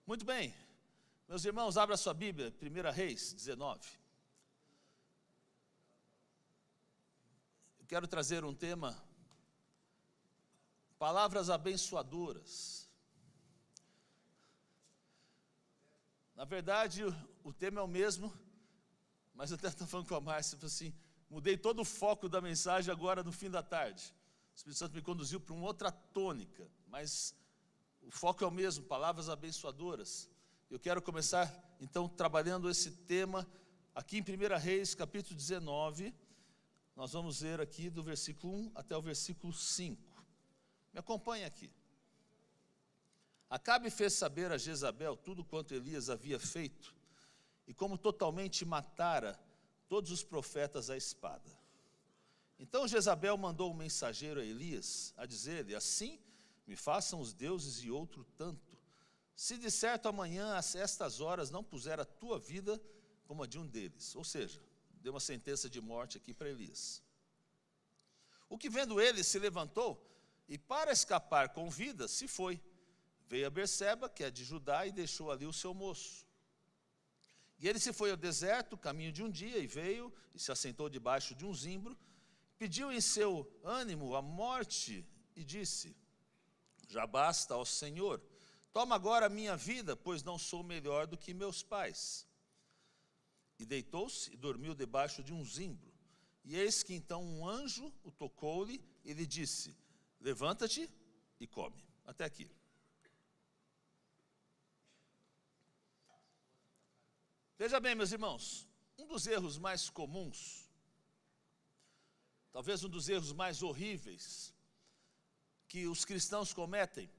Muito bem, meus irmãos, abra sua Bíblia, 1 Reis 19. Eu quero trazer um tema, palavras abençoadoras. Na verdade, o tema é o mesmo, mas eu até estou falando com a Márcia, assim, mudei todo o foco da mensagem agora no fim da tarde. O Espírito Santo me conduziu para uma outra tônica, mas o foco é o mesmo, palavras abençoadoras. Eu quero começar, então, trabalhando esse tema aqui em 1 Reis, capítulo 19. Nós vamos ver aqui do versículo 1 até o versículo 5. Me acompanhe aqui. Acabe fez saber a Jezabel tudo quanto Elias havia feito, e como totalmente matara todos os profetas à espada. Então Jezabel mandou um mensageiro a Elias, a dizer-lhe: assim me façam os deuses e outro tanto, se de certo amanhã a estas horas não puser a tua vida como a de um deles. Ou seja, deu uma sentença de morte aqui para Elias. O que vendo ele se levantou, e para escapar com vida se foi. Veio a Berseba, que é de Judá, e deixou ali o seu moço. E ele se foi ao deserto, caminho de um dia, e veio, e se assentou debaixo de um zimbro, pediu em seu ânimo a morte, e disse: já basta, ó Senhor, toma agora a minha vida, pois não sou melhor do que meus pais. E deitou-se e dormiu debaixo de um zimbro. E eis que então um anjo o tocou-lhe e lhe disse: levanta-te e come. Até aqui. Veja bem, meus irmãos, um dos erros mais comuns, talvez um dos erros mais horríveis que os cristãos cometem,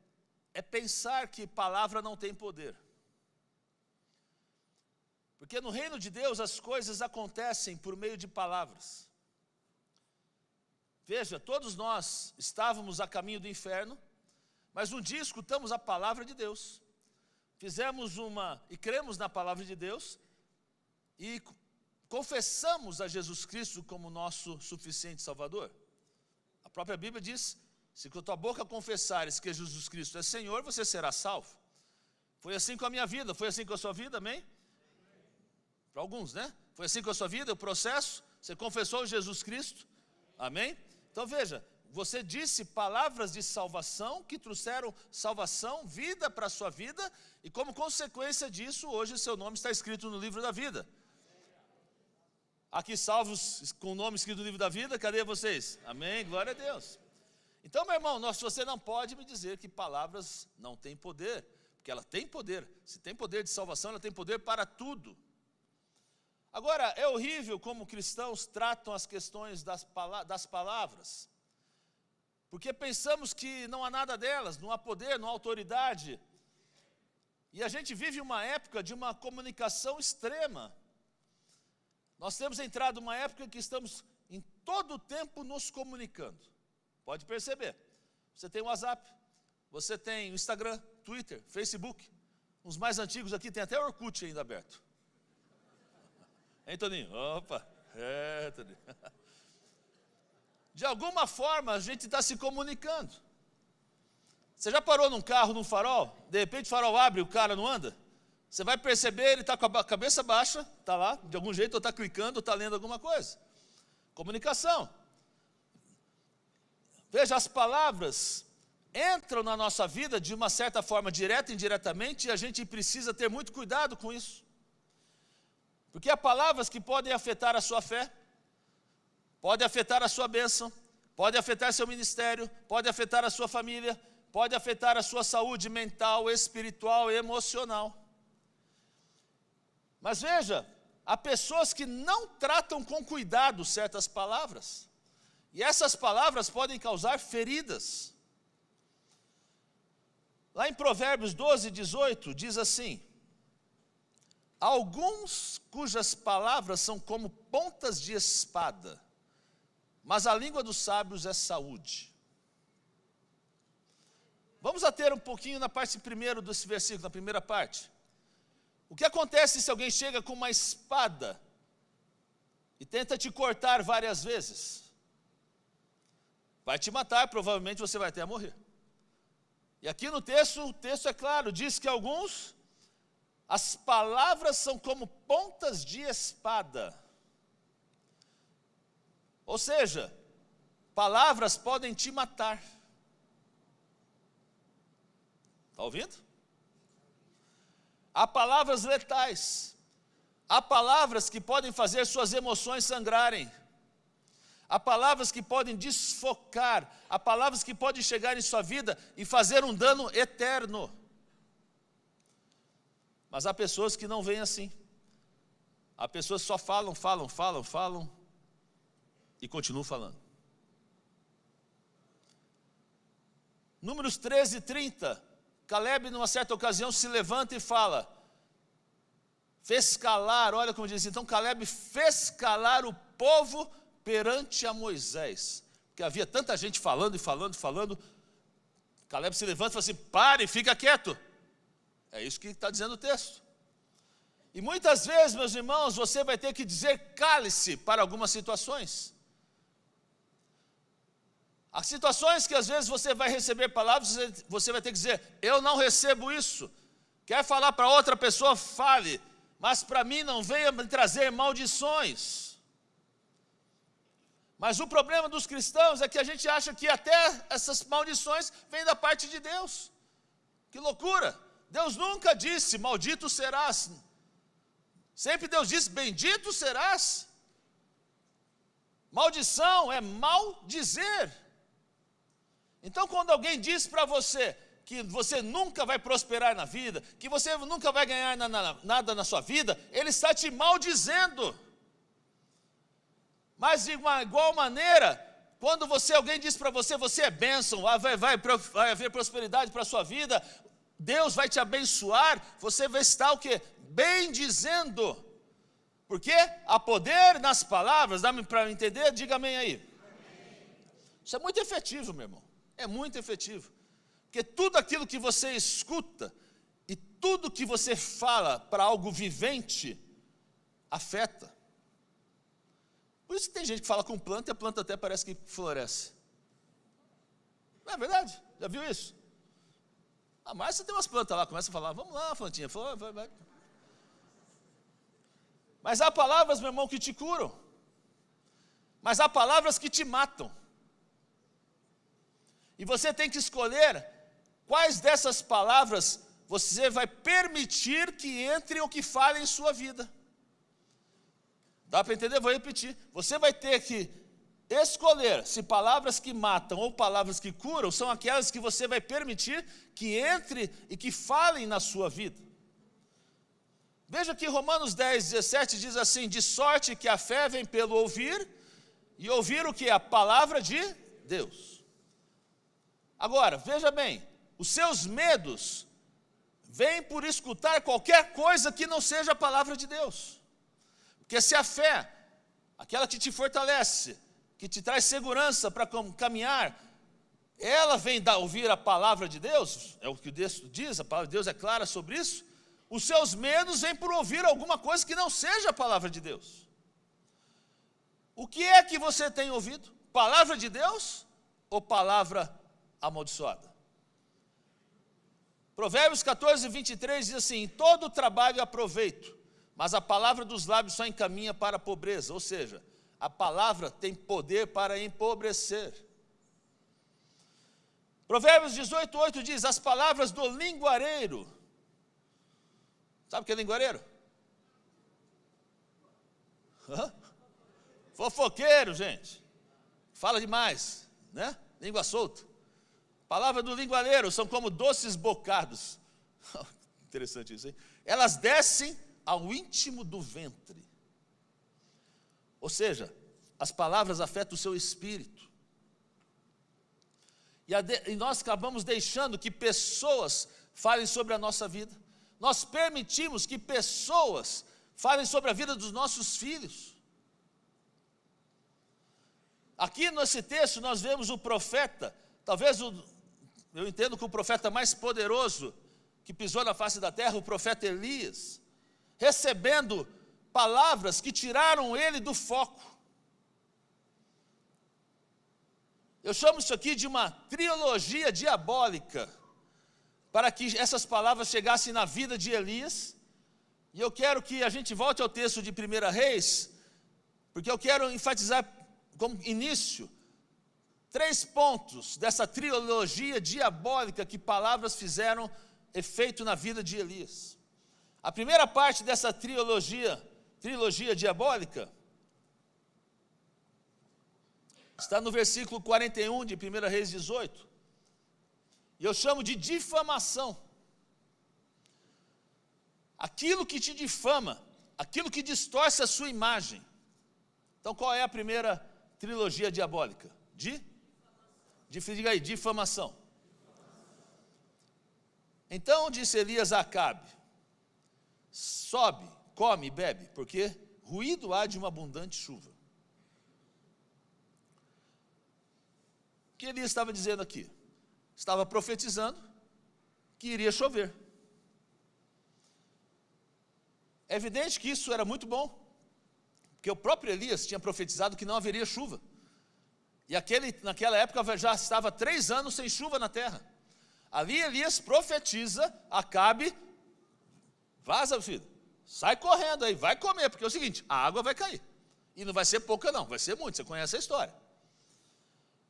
é pensar que palavra não tem poder. Porque no reino de Deus as coisas acontecem por meio de palavras. Veja, todos nós estávamos a caminho do inferno, mas um dia escutamos a palavra de Deus, e cremos na palavra de Deus, e confessamos a Jesus Cristo como nosso suficiente Salvador. A própria Bíblia diz: se com a tua boca confessares que Jesus Cristo é Senhor, você será salvo. Foi assim com a minha vida, foi assim com a sua vida, amém? Para alguns, né? Foi assim com a sua vida, o processo, você confessou Jesus Cristo, amém? Então veja, você disse palavras de salvação que trouxeram salvação, vida para a sua vida, e como consequência disso, hoje seu nome está escrito no livro da vida. Aqui salvos com o nome escrito no livro da vida, cadê vocês? Amém, glória a Deus. Então, meu irmão, você não pode me dizer que palavras não têm poder, porque ela tem poder. Se tem poder de salvação, ela tem poder para tudo. Agora, é horrível como cristãos tratam as questões das palavras, porque pensamos que não há nada delas, não há poder, não há autoridade. E a gente vive uma época de uma comunicação extrema. Nós temos entrado numa época que estamos em todo o tempo nos comunicando. Pode perceber. Você tem o WhatsApp, você tem o Instagram, Twitter, Facebook. Os mais antigos aqui tem até o Orkut ainda aberto. Hein, Toninho? Opa, Toninho. De alguma forma a gente está se comunicando. Você já parou num carro, num farol? De repente o farol abre e o cara não anda? Você vai perceber, ele está com a cabeça baixa, está lá, de algum jeito, ou está clicando, ou está lendo alguma coisa. Comunicação. Veja, as palavras entram na nossa vida de uma certa forma, direta e indiretamente, e a gente precisa ter muito cuidado com isso. Porque há palavras que podem afetar a sua fé, podem afetar a sua bênção, podem afetar seu ministério, podem afetar a sua família, pode afetar a sua saúde mental, espiritual e emocional. Mas veja, há pessoas que não tratam com cuidado certas palavras, e essas palavras podem causar feridas. Lá em Provérbios 12, 18, diz assim: alguns cujas palavras são como pontas de espada, mas a língua dos sábios é saúde. Vamos ater um pouquinho na parte primeira desse versículo, na primeira parte. O que acontece se alguém chega com uma espada e tenta te cortar várias vezes? Vai te matar, provavelmente você vai até morrer. E aqui no texto, o texto é claro, diz que alguns As palavras são como pontas de espada. Ou seja, palavras podem te matar. Está ouvindo? Há palavras letais. Há palavras que podem fazer suas emoções sangrarem. Há palavras que podem desfocar. Há palavras que podem chegar em sua vida e fazer um dano eterno. Mas há pessoas que não veem assim. Há pessoas que só falam e continuam falando. Números 13, 30. Caleb, numa certa ocasião, se levanta e fala, fez calar, olha como diz, então Caleb fez calar o povo perante a Moisés, porque havia tanta gente falando, Caleb se levanta e fala assim, pare, fica quieto, é isso que está dizendo o texto. E muitas vezes, meus irmãos, você vai ter que dizer cale-se para algumas situações. Há situações que às vezes você vai receber palavras, você vai ter que dizer, eu não recebo isso. Quer falar para outra pessoa, fale, mas para mim não venha me trazer maldições. Mas o problema dos cristãos é que a gente acha que até essas maldições vêm da parte de Deus. Que loucura! Deus nunca disse, maldito serás. Sempre Deus disse, bendito serás. Maldição é maldizer. Então, quando alguém diz para você que você nunca vai prosperar na vida, que você nunca vai ganhar nada na sua vida, ele está te maldizendo. Mas de uma igual maneira, quando alguém diz para você, você é bênção, vai haver prosperidade para a sua vida, Deus vai te abençoar, você vai estar o quê? Bem dizendo. Porque há poder nas palavras, dá-me para entender? Diga amém aí. Amém. Isso é muito efetivo, meu irmão. É muito efetivo, porque tudo aquilo que você escuta e tudo que você fala para algo vivente, afeta. Por isso que tem gente que fala com planta e a planta até parece que floresce. Não é verdade? Já viu isso? Ah, mas você tem umas plantas lá, começa a falar, vamos lá, plantinha, vai. Mas há palavras, meu irmão, que te curam, mas há palavras que te matam. E você tem que escolher quais dessas palavras você vai permitir que entre ou que fale em sua vida. Dá para entender? Vou repetir. Você vai ter que escolher se palavras que matam ou palavras que curam são aquelas que você vai permitir que entre e que falem na sua vida. Veja que Romanos 10, 17 diz assim, de sorte que a fé vem pelo ouvir, e ouvir o que? A palavra de Deus. Agora, veja bem, os seus medos vêm por escutar qualquer coisa que não seja a palavra de Deus. Porque se a fé, aquela que te fortalece, que te traz segurança para caminhar, ela vem ouvir a palavra de Deus, é o que o texto diz, a palavra de Deus é clara sobre isso, os seus medos vêm por ouvir alguma coisa que não seja a palavra de Deus. O que é que você tem ouvido? Palavra de Deus ou palavra amaldiçoada? Provérbios 14, 23 diz assim, em todo trabalho há proveito, mas a palavra dos lábios só encaminha para a pobreza, ou seja, a palavra tem poder para empobrecer. Provérbios 18, 8 diz, as palavras do linguareiro, sabe o que é linguareiro? Fofoqueiro, gente, fala demais, né? Língua solta. Palavra do linguareiro são como doces bocados. Interessante isso, hein? Elas descem ao íntimo do ventre. Ou seja, as palavras afetam o seu espírito. E nós acabamos deixando que pessoas falem sobre a nossa vida. Nós permitimos que pessoas falem sobre a vida dos nossos filhos. Aqui nesse texto nós vemos o profeta, talvez eu entendo que o profeta mais poderoso que pisou na face da terra, o profeta Elias, recebendo palavras que tiraram ele do foco. Eu chamo isso aqui de uma trilogia diabólica, para que essas palavras chegassem na vida de Elias, E eu quero que a gente volte ao texto de 1 Reis, porque eu quero enfatizar como início 3 pontos dessa trilogia diabólica que palavras fizeram efeito na vida de Elias. A primeira parte dessa trilogia diabólica está no versículo 41 de 1 Reis 18. E eu chamo de difamação. Aquilo que te difama, aquilo que distorce a sua imagem. Então qual é a primeira trilogia diabólica? Diga aí, difamação. Então disse Elias a Acabe: sobe, come e bebe, porque ruído há de uma abundante chuva. O que Elias estava dizendo aqui? Estava profetizando que iria chover. É evidente que isso era muito bom, porque o próprio Elias tinha profetizado que não haveria chuva. E naquela época já estava 3 anos sem chuva na terra. Ali Elias profetiza: Acabe, vaza, filho, sai correndo aí, vai comer, porque é o seguinte, a água vai cair. E não vai ser pouca não, vai ser muito, você conhece a história.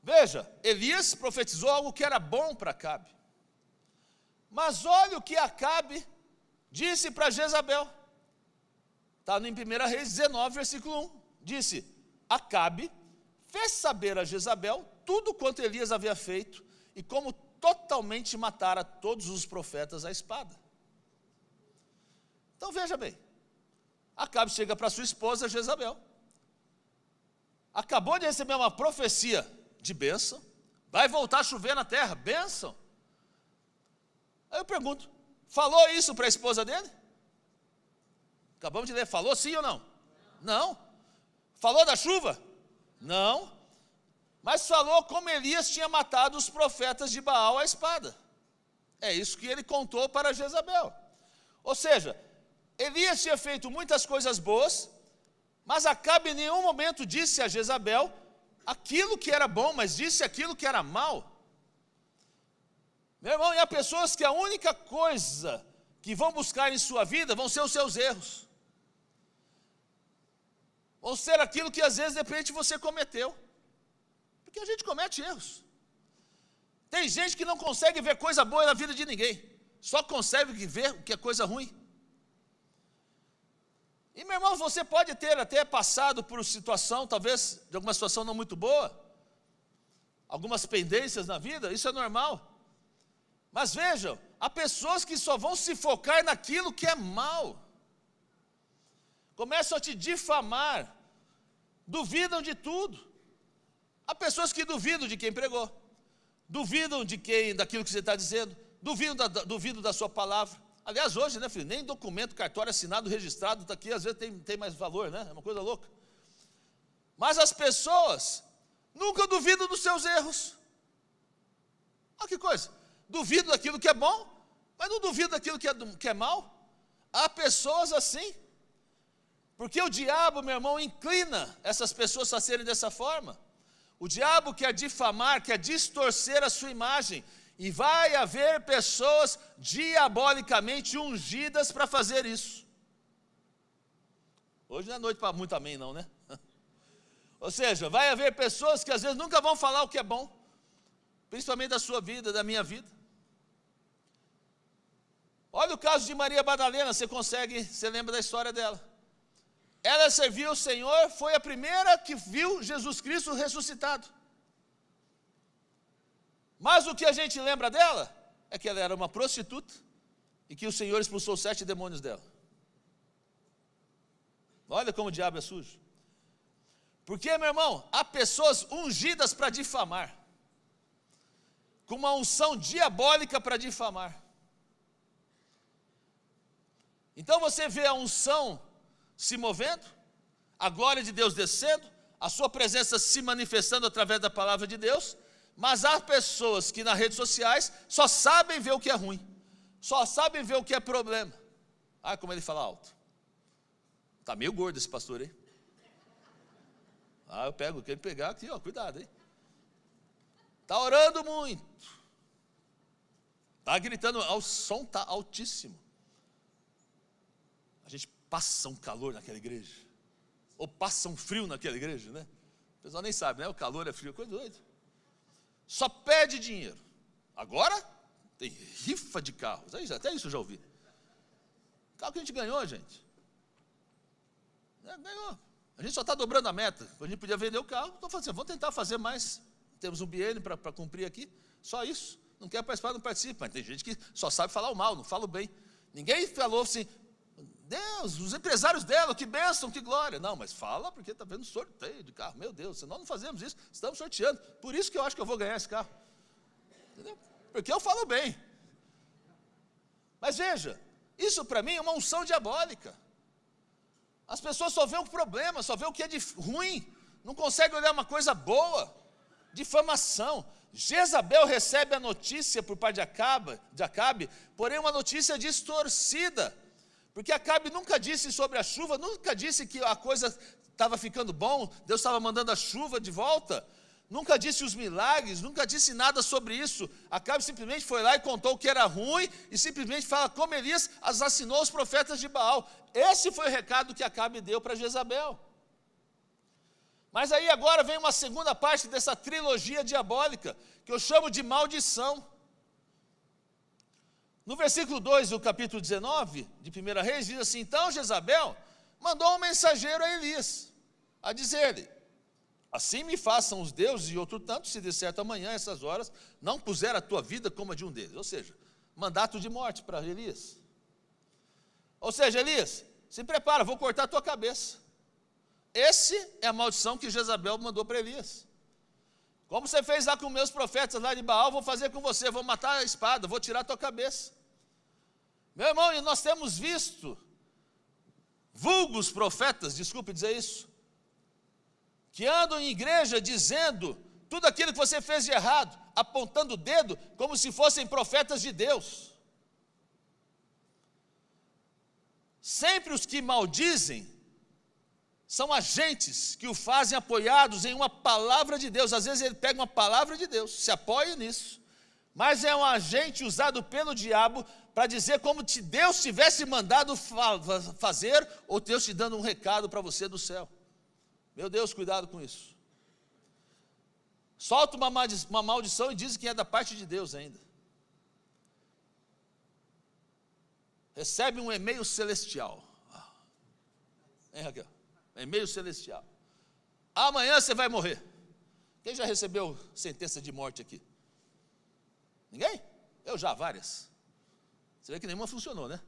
Veja, Elias profetizou algo que era bom para Acabe. Mas olha o que Acabe disse para Jezabel. Está em 1 Reis 19, versículo 1. Disse: Acabe fez saber a Jezabel tudo quanto Elias havia feito e como totalmente matara todos os profetas à espada. Então veja bem, Acabe chega para sua esposa Jezabel, acabou de receber uma profecia de bênção, vai voltar a chover na terra, bênção. Aí eu pergunto, falou isso para a esposa dele? Acabamos de ler, falou sim ou não? Não. Falou da chuva? Não. Mas falou como Elias tinha matado os profetas de Baal à espada. É isso que ele contou para Jezabel. Ou seja, Elias tinha feito muitas coisas boas, mas Acabe em nenhum momento disse a Jezabel aquilo que era bom, mas disse aquilo que era mal. Meu irmão, e há pessoas que a única coisa que vão buscar em sua vida vão ser os seus erros. Vão ser aquilo que às vezes de repente você cometeu. Porque a gente comete erros. Tem gente que não consegue ver coisa boa na vida de ninguém, só consegue ver o que é coisa ruim. E meu irmão, você pode ter até passado por situação, talvez de alguma situação não muito boa, algumas pendências na vida, isso é normal. Mas vejam, há pessoas que só vão se focar naquilo que é mal. Começam a te difamar, duvidam de tudo. Há pessoas que duvidam de quem pregou, duvidam daquilo que você está dizendo, duvidam da sua palavra. Aliás, hoje, né, filho, nem documento, cartório assinado, registrado, está aqui, às vezes tem mais valor, né? É uma coisa louca. Mas as pessoas nunca duvidam dos seus erros. Olha que coisa, duvido daquilo que é bom, mas não duvido daquilo que é mal. Há pessoas assim, porque o diabo, meu irmão, inclina essas pessoas a serem dessa forma. O diabo quer difamar, quer distorcer a sua imagem, e vai haver pessoas diabolicamente ungidas para fazer isso. Hoje não é noite para muito amém não, né? Ou seja, vai haver pessoas que às vezes nunca vão falar o que é bom, principalmente da sua vida, da minha vida. Olha o caso de Maria Madalena, você lembra da história dela? Ela serviu o Senhor, foi a primeira que viu Jesus Cristo ressuscitado. Mas o que a gente lembra dela é que ela era uma prostituta e que o Senhor expulsou 7 demônios dela. Olha como o diabo é sujo. Porque, meu irmão, há pessoas ungidas para difamar, com uma unção diabólica para difamar. Então você vê a unção se movendo, a glória de Deus descendo, a sua presença se manifestando através da palavra de Deus, mas há pessoas que nas redes sociais só sabem ver o que é ruim, só sabem ver o que é problema. Ah, como ele fala alto. Está meio gordo esse pastor aí. Ah, eu pego, quero pegar aqui, ó, cuidado, hein. Está orando muito, está gritando, o som está altíssimo. A gente passa um calor naquela igreja, ou passa um frio naquela igreja, né? O pessoal nem sabe, né? O calor é frio, coisa doida. Só pede dinheiro. Agora tem rifa de carros, até isso eu já ouvi. Carro que a gente ganhou, gente. Ganhou. A gente só está dobrando a meta. A gente podia vender o carro. Estou falando assim, vamos tentar fazer mais. Temos um biênio para cumprir aqui. Só isso. Não quer participar, não participa. Mas tem gente que só sabe falar o mal, não fala o bem. Ninguém falou assim, Deus, os empresários dela, que bênção, que glória. Não, mas fala porque está vendo sorteio de carro. Meu Deus, senão não fazemos isso. Estamos sorteando. Por isso que eu acho que eu vou ganhar esse carro. Entendeu? Porque eu falo bem. Mas veja, isso para mim é uma unção diabólica. As pessoas só vêem o problema, só vêem o que é de ruim, não conseguem olhar uma coisa boa. Difamação. Jezabel recebe a notícia por parte de Acabe, porém uma notícia distorcida, porque Acabe nunca disse sobre a chuva, nunca disse que a coisa estava ficando bom, Deus estava mandando a chuva de volta, nunca disse os milagres, nunca disse nada sobre isso. Acabe simplesmente foi lá e contou o que era ruim, e simplesmente fala como Elias assassinou os profetas de Baal. Esse foi o recado que Acabe deu para Jezabel. Mas aí agora vem uma segunda parte dessa trilogia diabólica, que eu chamo de maldição. No versículo 2 do capítulo 19 de 1 Reis, diz assim: então Jezabel mandou um mensageiro a Elias, a dizer-lhe: assim me façam os deuses e outro tanto, se de certo amanhã, essas horas, não puser a tua vida como a de um deles. Ou seja, mandato de morte para Elias. Ou seja, Elias, se prepara, vou cortar a tua cabeça. Essa é a maldição que Jezabel mandou para Elias. Como você fez lá com meus profetas lá de Baal, vou fazer com você, vou matar a espada, vou tirar a tua cabeça. Meu irmão, e nós temos visto vulgos profetas, desculpe dizer isso, que andam em igreja dizendo tudo aquilo que você fez de errado, apontando o dedo como se fossem profetas de Deus. Sempre os que maldizem são agentes que o fazem apoiados em uma palavra de Deus. Às vezes ele pega uma palavra de Deus, se apoia nisso, mas é um agente usado pelo diabo para dizer como se Deus tivesse mandado fazer, ou Deus te dando um recado para você do céu. Meu Deus, cuidado com isso. Solta uma maldição e diz que é da parte de Deus ainda. Recebe um e-mail celestial. Hein, Raquel? E-mail celestial. Amanhã você vai morrer. Quem já recebeu sentença de morte aqui? Ninguém? Eu já, várias. Você vê que nenhuma funcionou, né?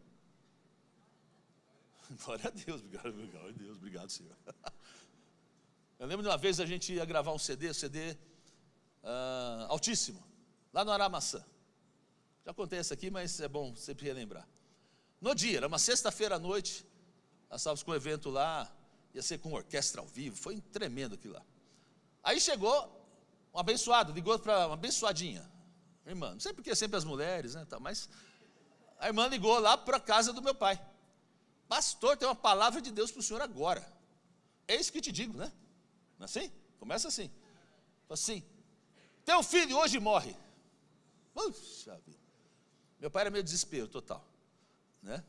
Glória a Deus, obrigado, Senhor. Eu lembro de uma vez a gente ia gravar um CD altíssimo, lá no Aramaçã. Já contei essa aqui, mas é bom sempre relembrar. No dia, era uma sexta-feira à noite, nós estávamos com um evento lá, ia ser com orquestra ao vivo, foi tremendo aquilo lá. Aí chegou um abençoado, ligou para uma abençoadinha, irmã, não sei porque sempre as mulheres, né, mas a irmã ligou lá para a casa do meu pai. Pastor, tem uma palavra de Deus para o senhor agora. É isso que te digo, né? Não é assim? Começa assim. Assim, teu filho hoje morre. Puxa vida. Meu pai era meio desespero total, né?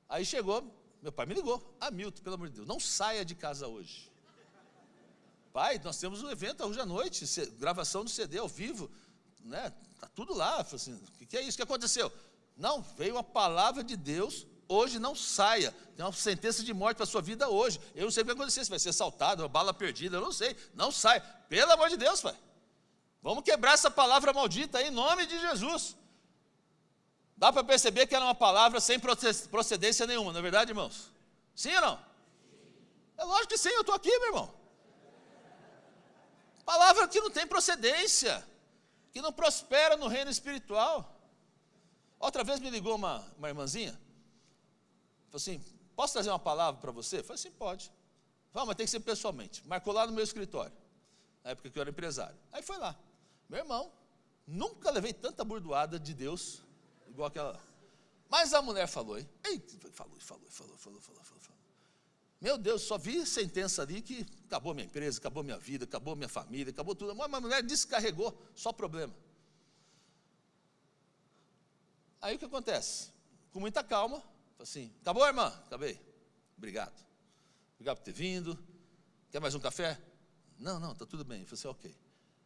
Aí chegou, meu pai me ligou: Hamilton, pelo amor de Deus, não saia de casa hoje. Pai, nós temos um evento hoje à noite, gravação do CD ao vivo, né? Tá tudo lá. Eu falei assim, o que é isso? O que aconteceu? Não, veio uma palavra de Deus, hoje não saia, tem uma sentença de morte para a sua vida hoje. Eu não sei o que vai acontecer, se vai ser assaltado, uma bala perdida, eu não sei. Não saia, pelo amor de Deus, pai. Vamos quebrar essa palavra maldita aí, em nome de Jesus. Dá para perceber que era uma palavra sem procedência nenhuma, não é verdade, irmãos? Sim ou não? É lógico que sim, eu estou aqui, meu irmão. Palavra que não tem procedência, que não prospera no reino espiritual. Outra vez me ligou uma irmãzinha, falou assim, posso trazer uma palavra para você? Eu falei assim, pode. Falei, mas tem que ser pessoalmente. Marcou lá no meu escritório, na época que eu era empresário. Aí foi lá. Meu irmão, nunca levei tanta burdoada de Deus igual aquela lá. Mas a mulher falou, hein? Falou. Meu Deus, só vi sentença ali que acabou minha empresa, acabou minha vida, acabou minha família, acabou tudo. Mas a mulher descarregou, só problema. Aí o que acontece? Com muita calma, assim, acabou, irmã? Acabei. Obrigado. Obrigado por ter vindo. Quer mais um café? Não, está tudo bem. Eu falei assim, ok.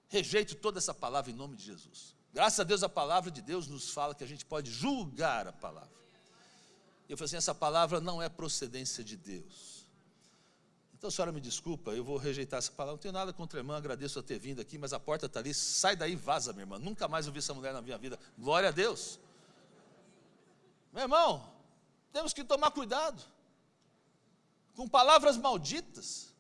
Rejeito toda essa palavra em nome de Jesus. Graças a Deus, a palavra de Deus nos fala que a gente pode julgar a palavra. E eu falei assim, essa palavra não é procedência de Deus. Então, a senhora me desculpa, eu vou rejeitar essa palavra. Não tenho nada contra a irmã, agradeço a ter vindo aqui, mas a porta está ali, sai daí, vaza, minha irmã. Nunca mais eu vi essa mulher na minha vida. Glória a Deus. Meu irmão, temos que tomar cuidado com palavras malditas.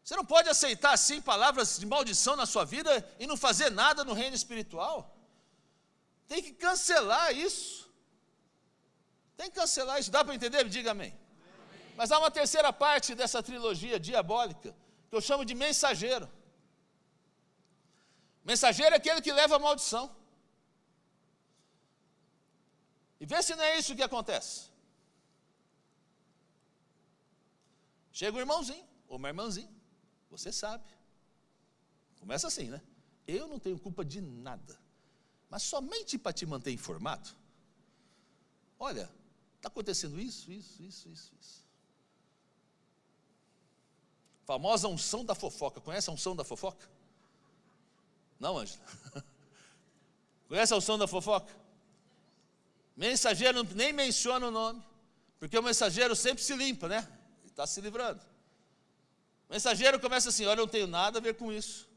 Você não pode aceitar assim palavras de maldição na sua vida e não fazer nada no reino espiritual. Tem que cancelar isso. Tem que cancelar isso. Dá para entender? Diga amém. Mas há uma terceira parte dessa trilogia diabólica, que eu chamo de mensageiro. Mensageiro é aquele que leva a maldição. E vê se não é isso que acontece. Chega um irmãozinho, ou uma irmãzinha, você sabe. Começa assim, né? Eu não tenho culpa de nada, mas somente para te manter informado. Olha, está acontecendo isso. Famosa unção da fofoca. Conhece a unção da fofoca? Não, Ângela? Conhece a unção da fofoca? Mensageiro nem menciona o nome, porque o mensageiro sempre se limpa, né? Ele está se livrando. O mensageiro começa assim, olha, eu não tenho nada a ver com isso.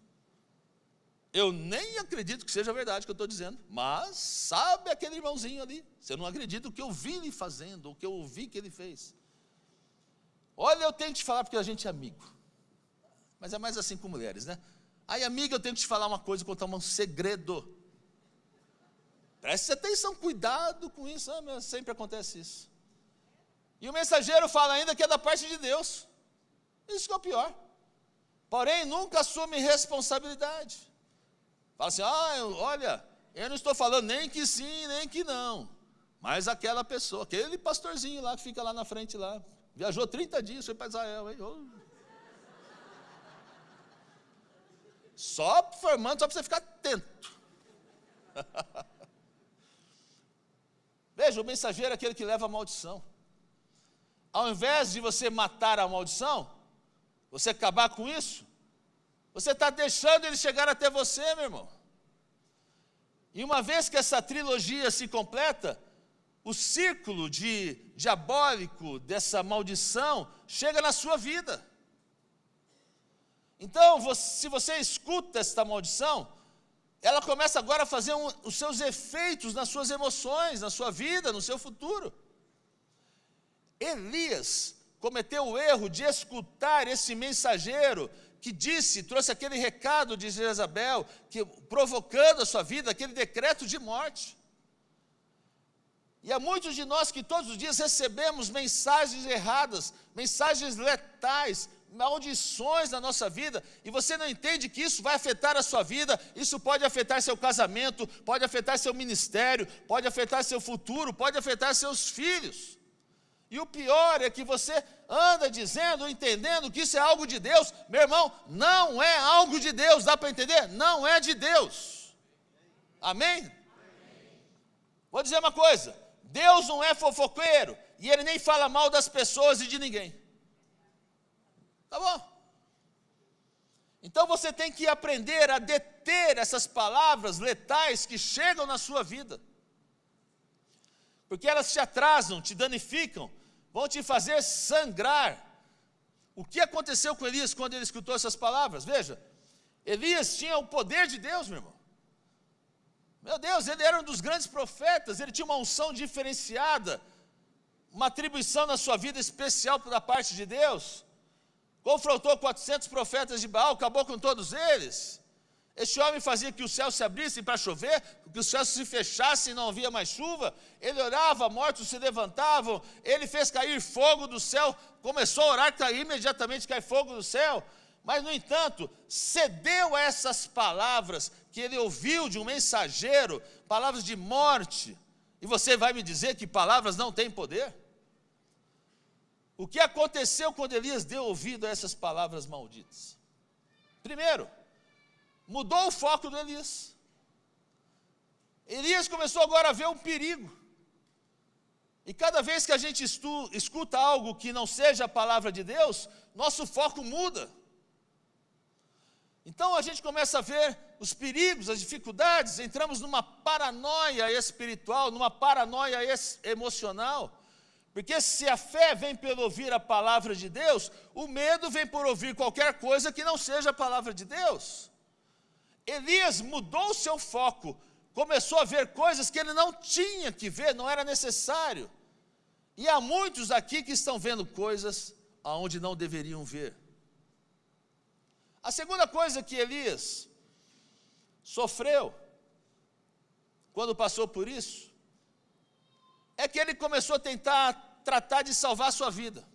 Eu nem acredito que seja verdade o que eu estou dizendo, mas sabe aquele irmãozinho ali? Você não acredita o que eu vi ele fazendo, o que eu ouvi que ele fez. Olha, eu tenho que te falar porque a gente é amigo. Mas é mais assim com mulheres, né? Aí, amiga, eu tenho que te falar uma coisa, contar um segredo. Preste atenção, cuidado com isso. Sempre acontece isso. E o mensageiro fala ainda que é da parte de Deus. Isso que é o pior. Porém, nunca assume responsabilidade. Fala assim, olha, eu não estou falando nem que sim, nem que não. Mas aquela pessoa, aquele pastorzinho lá que fica lá na frente lá, viajou 30 dias, foi para Israel, hein? Só formando, só para você ficar atento. Veja, o mensageiro é aquele que leva a maldição. Ao invés de você matar a maldição, você acabar com isso, você está deixando ele chegar até você, meu irmão. E uma vez que essa trilogia se completa, o círculo diabólico dessa maldição chega na sua vida. Então, se você escuta esta maldição, ela começa agora a fazer os seus efeitos nas suas emoções, na sua vida, no seu futuro. Elias cometeu o erro de escutar esse mensageiro que trouxe aquele recado de Jezabel, provocando a sua vida, aquele decreto de morte. E há muitos de nós que todos os dias recebemos mensagens erradas, mensagens letais, maldições na nossa vida, e você não entende que isso vai afetar a sua vida, isso pode afetar seu casamento, pode afetar seu ministério, pode afetar seu futuro, pode afetar seus filhos. E o pior é que você anda dizendo, entendendo que isso é algo de Deus. Meu irmão, não é algo de Deus, dá para entender? Não é de Deus. Amém? Vou dizer uma coisa, Deus não é fofoqueiro, e Ele nem fala mal das pessoas e de ninguém. Tá bom? Então você tem que aprender a deter essas palavras letais que chegam na sua vida. Porque elas te atrasam, te danificam, vão te fazer sangrar. O que aconteceu com Elias quando ele escutou essas palavras? Veja, Elias tinha o poder de Deus, meu irmão. Meu Deus, ele era um dos grandes profetas, ele tinha uma unção diferenciada, uma atribuição na sua vida especial da parte de Deus. Confrontou 400 profetas de Baal, acabou com todos eles. Este homem fazia que os céus se abrissem para chover, que os céus se fechassem e não havia mais chuva. Ele orava, mortos se levantavam, ele fez cair fogo do céu, começou a orar, que imediatamente cai fogo do céu. Mas, no entanto, cedeu a essas palavras que ele ouviu de um mensageiro, palavras de morte. E você vai me dizer que palavras não têm poder? O que aconteceu quando Elias deu ouvido a essas palavras malditas? Primeiro, mudou o foco do Elias. Elias começou agora a ver um perigo. E cada vez que a gente escuta algo que não seja a palavra de Deus, nosso foco muda. Então a gente começa a ver os perigos, as dificuldades, entramos numa paranoia espiritual, numa paranoia emocional. Porque se a fé vem pelo ouvir a palavra de Deus, o medo vem por ouvir qualquer coisa que não seja a palavra de Deus. Elias mudou o seu foco, começou a ver coisas que ele não tinha que ver, não era necessário. E há muitos aqui que estão vendo coisas aonde não deveriam ver. A segunda coisa que Elias sofreu, quando passou por isso, é que ele começou a tratar de salvar a sua vida.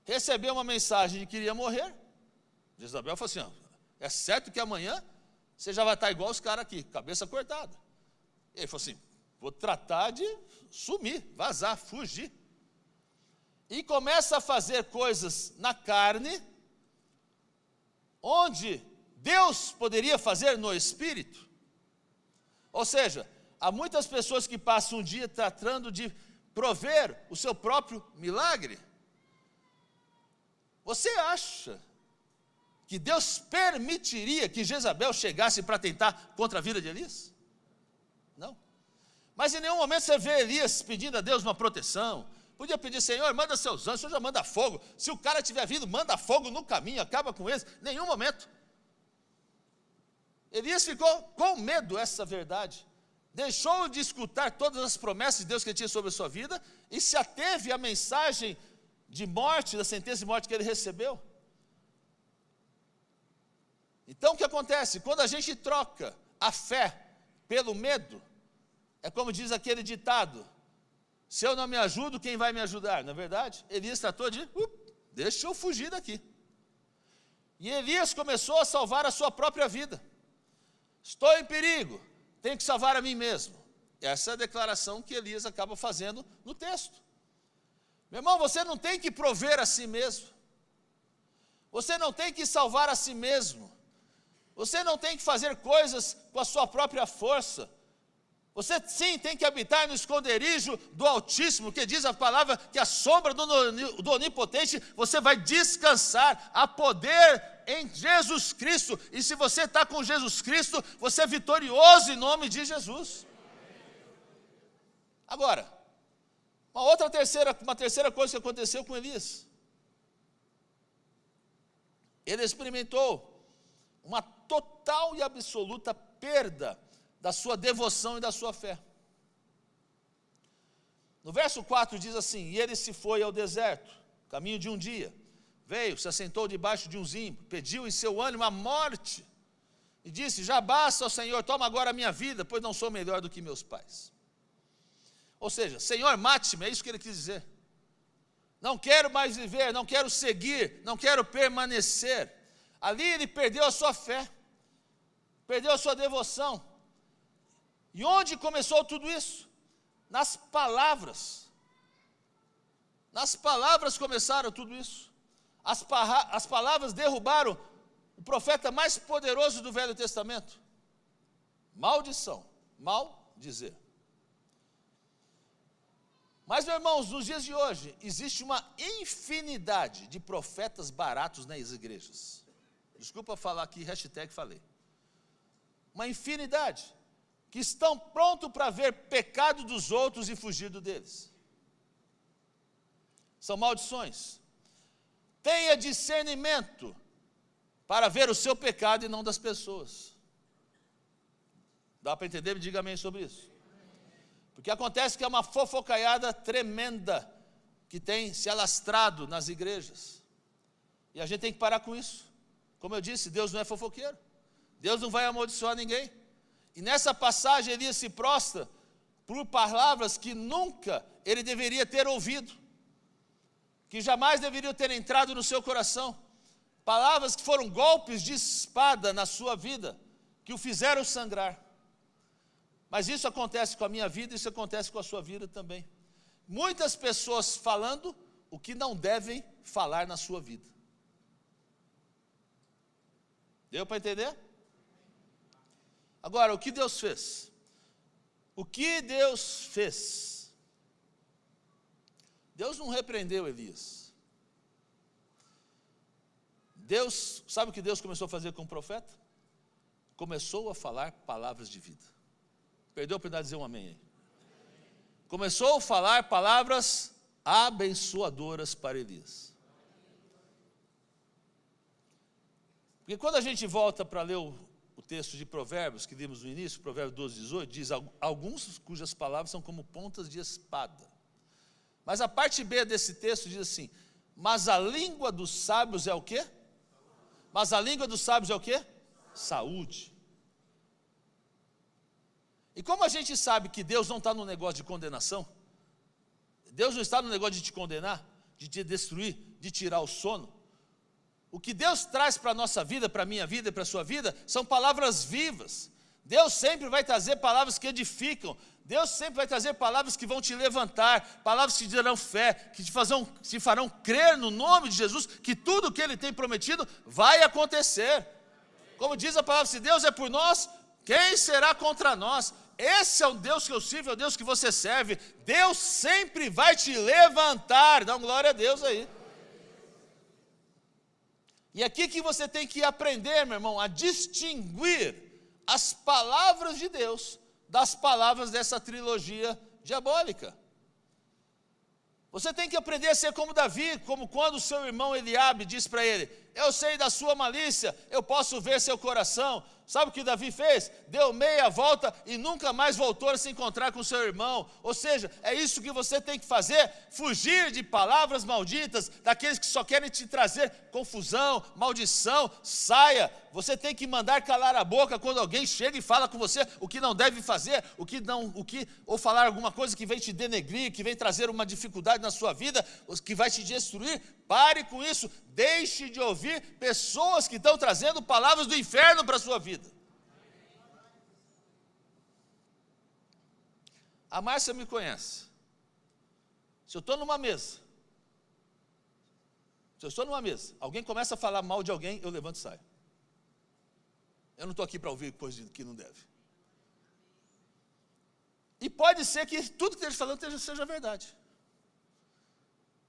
Recebeu uma mensagem de que iria morrer. Jezabel falou assim, ó, é certo que amanhã você já vai estar igual os caras aqui, cabeça cortada. Ele falou assim, vou tratar de sumir, vazar, fugir. E começa a fazer coisas na carne, onde Deus poderia fazer no espírito. Ou seja, há muitas pessoas que passam um dia tratando de prover o seu próprio milagre. Você acha que Deus permitiria que Jezabel chegasse para tentar contra a vida de Elias? Não. Mas em nenhum momento você vê Elias pedindo a Deus uma proteção. Podia pedir, Senhor, manda seus anjos, o Senhor já manda fogo. Se o cara estiver vindo, manda fogo no caminho, acaba com eles. Nenhum momento. Elias ficou com medo dessa verdade. Deixou de escutar todas as promessas de Deus que ele tinha sobre a sua vida e se ateve à mensagem de morte, da sentença de morte que ele recebeu. Então o que acontece? Quando a gente troca a fé pelo medo, é como diz aquele ditado, se eu não me ajudo, quem vai me ajudar? Não é verdade? Elias tratou de, deixa eu fugir daqui. E Elias começou a salvar a sua própria vida. Estou em perigo, tenho que salvar a mim mesmo. Essa é a declaração que Elias acaba fazendo no texto. Meu irmão, você não tem que prover a si mesmo. Você não tem que salvar a si mesmo. Você não tem que fazer coisas com a sua própria força. Você sim tem que habitar no esconderijo do Altíssimo, que diz a palavra que a sombra do Onipotente, você vai descansar. Há poder em Jesus Cristo, e se você está com Jesus Cristo, você é vitorioso em nome de Jesus. Agora, uma terceira coisa que aconteceu com Elias. Ele experimentou uma total e absoluta perda da sua devoção e da sua fé. No verso 4 diz assim, e ele se foi ao deserto, caminho de um dia, veio, se assentou debaixo de um zimbro, pediu em seu ânimo a morte, e disse, já basta, ó Senhor, toma agora a minha vida, pois não sou melhor do que meus pais. Ou seja, Senhor, mate-me, é isso que ele quis dizer. Não quero mais viver, não quero seguir, não quero permanecer. Ali ele perdeu a sua fé, perdeu a sua devoção. E onde começou tudo isso? Nas palavras. Nas palavras começaram tudo isso. As palavras derrubaram o profeta mais poderoso do Velho Testamento. Maldição, mal dizer. Mas, meus irmãos, nos dias de hoje, existe uma infinidade de profetas baratos nas igrejas. Desculpa falar aqui, hashtag falei. Uma infinidade. Que estão prontos para ver pecado dos outros e fugir deles. São maldições. Tenha discernimento para ver o seu pecado e não das pessoas. Dá para entender? Me diga amém sobre isso. Porque acontece que é uma fofocaiada tremenda que tem se alastrado nas igrejas. E a gente tem que parar com isso. Como eu disse, Deus não é fofoqueiro. Deus não vai amaldiçoar ninguém. E nessa passagem Elias se prostra por palavras que nunca ele deveria ter ouvido, que jamais deveriam ter entrado no seu coração, palavras que foram golpes de espada na sua vida, que o fizeram sangrar. Mas isso acontece com a minha vida, isso acontece com a sua vida também. Muitas pessoas falando o que não devem falar na sua vida. Deu para entender? Agora, o que Deus fez? O que Deus fez? Deus não repreendeu Elias. Deus, sabe o que Deus começou a fazer com o profeta? Começou a falar palavras de vida. Perdeu a oportunidade de dizer um amém aí. Começou a falar palavras abençoadoras para Elias. Porque quando a gente volta para ler o texto de Provérbios, que vimos no início, Provérbios 12, 18, diz, alguns cujas palavras são como pontas de espada. Mas a parte B desse texto diz assim, mas a língua dos sábios é o quê? Mas a língua dos sábios é o quê? Saúde. E como a gente sabe que Deus não está no negócio de condenação, Deus não está no negócio de te condenar, de te destruir, de tirar o sono, o que Deus traz para a nossa vida, para a minha vida e para a sua vida, são palavras vivas. Deus sempre vai trazer palavras que edificam, Deus sempre vai trazer palavras que vão te levantar, palavras que te darão fé, que te farão crer no nome de Jesus, que tudo o que Ele tem prometido vai acontecer. Como diz a palavra, se Deus é por nós, quem será contra nós? Esse é o Deus que eu sirvo, é o Deus que você serve. Deus sempre vai te levantar. Dá uma glória a Deus aí. E aqui que você tem que aprender, meu irmão, a distinguir as palavras de Deus das palavras dessa trilogia diabólica. Você tem que aprender a ser como Davi, como quando o seu irmão Eliabe diz para ele, eu sei da sua malícia, eu posso ver seu coração. Sabe o que Davi fez? Deu meia volta e nunca mais voltou a se encontrar com seu irmão. Ou seja, é isso que você tem que fazer, fugir de palavras malditas, daqueles que só querem te trazer confusão, maldição, saia. Você tem que mandar calar a boca quando alguém chega e fala com você o que não deve fazer, ou falar alguma coisa que vem te denegrir, que vem trazer uma dificuldade na sua vida, que vai te destruir. Pare com isso, deixe de ouvir pessoas que estão trazendo palavras do inferno para a sua vida. A Márcia me conhece. Se eu estou numa mesa, alguém começa a falar mal de alguém, eu levanto e saio. Eu não estou aqui para ouvir coisa que não deve. E pode ser que tudo que esteja falando seja verdade.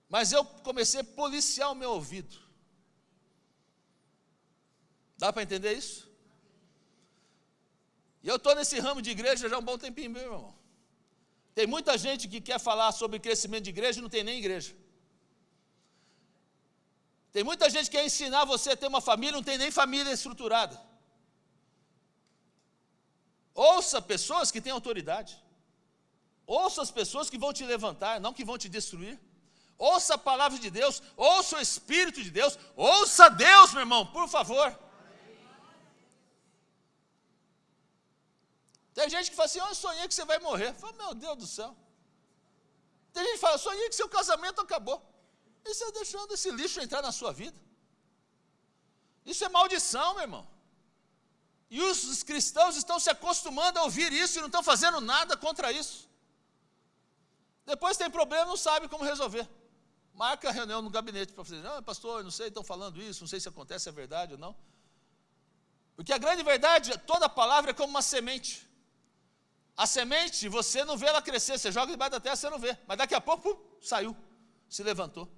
Mas eu comecei a policiar o meu ouvido. Dá para entender isso? E eu estou nesse ramo de igreja já há um bom tempinho, meu irmão. Tem muita gente que quer falar sobre crescimento de igreja e não tem nem igreja. Tem muita gente que quer ensinar você a ter uma família, não tem nem família estruturada. Ouça pessoas que têm autoridade. Ouça as pessoas que vão te levantar, não que vão te destruir. Ouça a palavra de Deus, ouça o Espírito de Deus, ouça Deus, meu irmão, por favor. Tem gente que fala assim, eu sonhei que você vai morrer. Eu falo, meu Deus do céu. Tem gente que fala, eu sonhei que seu casamento acabou. E você está deixando esse lixo entrar na sua vida. Isso é maldição, meu irmão. E os cristãos estão se acostumando a ouvir isso e não estão fazendo nada contra isso. Depois tem problema, não sabe como resolver. Marca a reunião no gabinete para fazer, pastor, eu não sei, estão falando isso, não sei se acontece, é verdade ou não. Porque a grande verdade, toda palavra é como uma semente. A semente, você não vê ela crescer, você joga debaixo da terra, você não vê. Mas daqui a pouco, saiu, se levantou.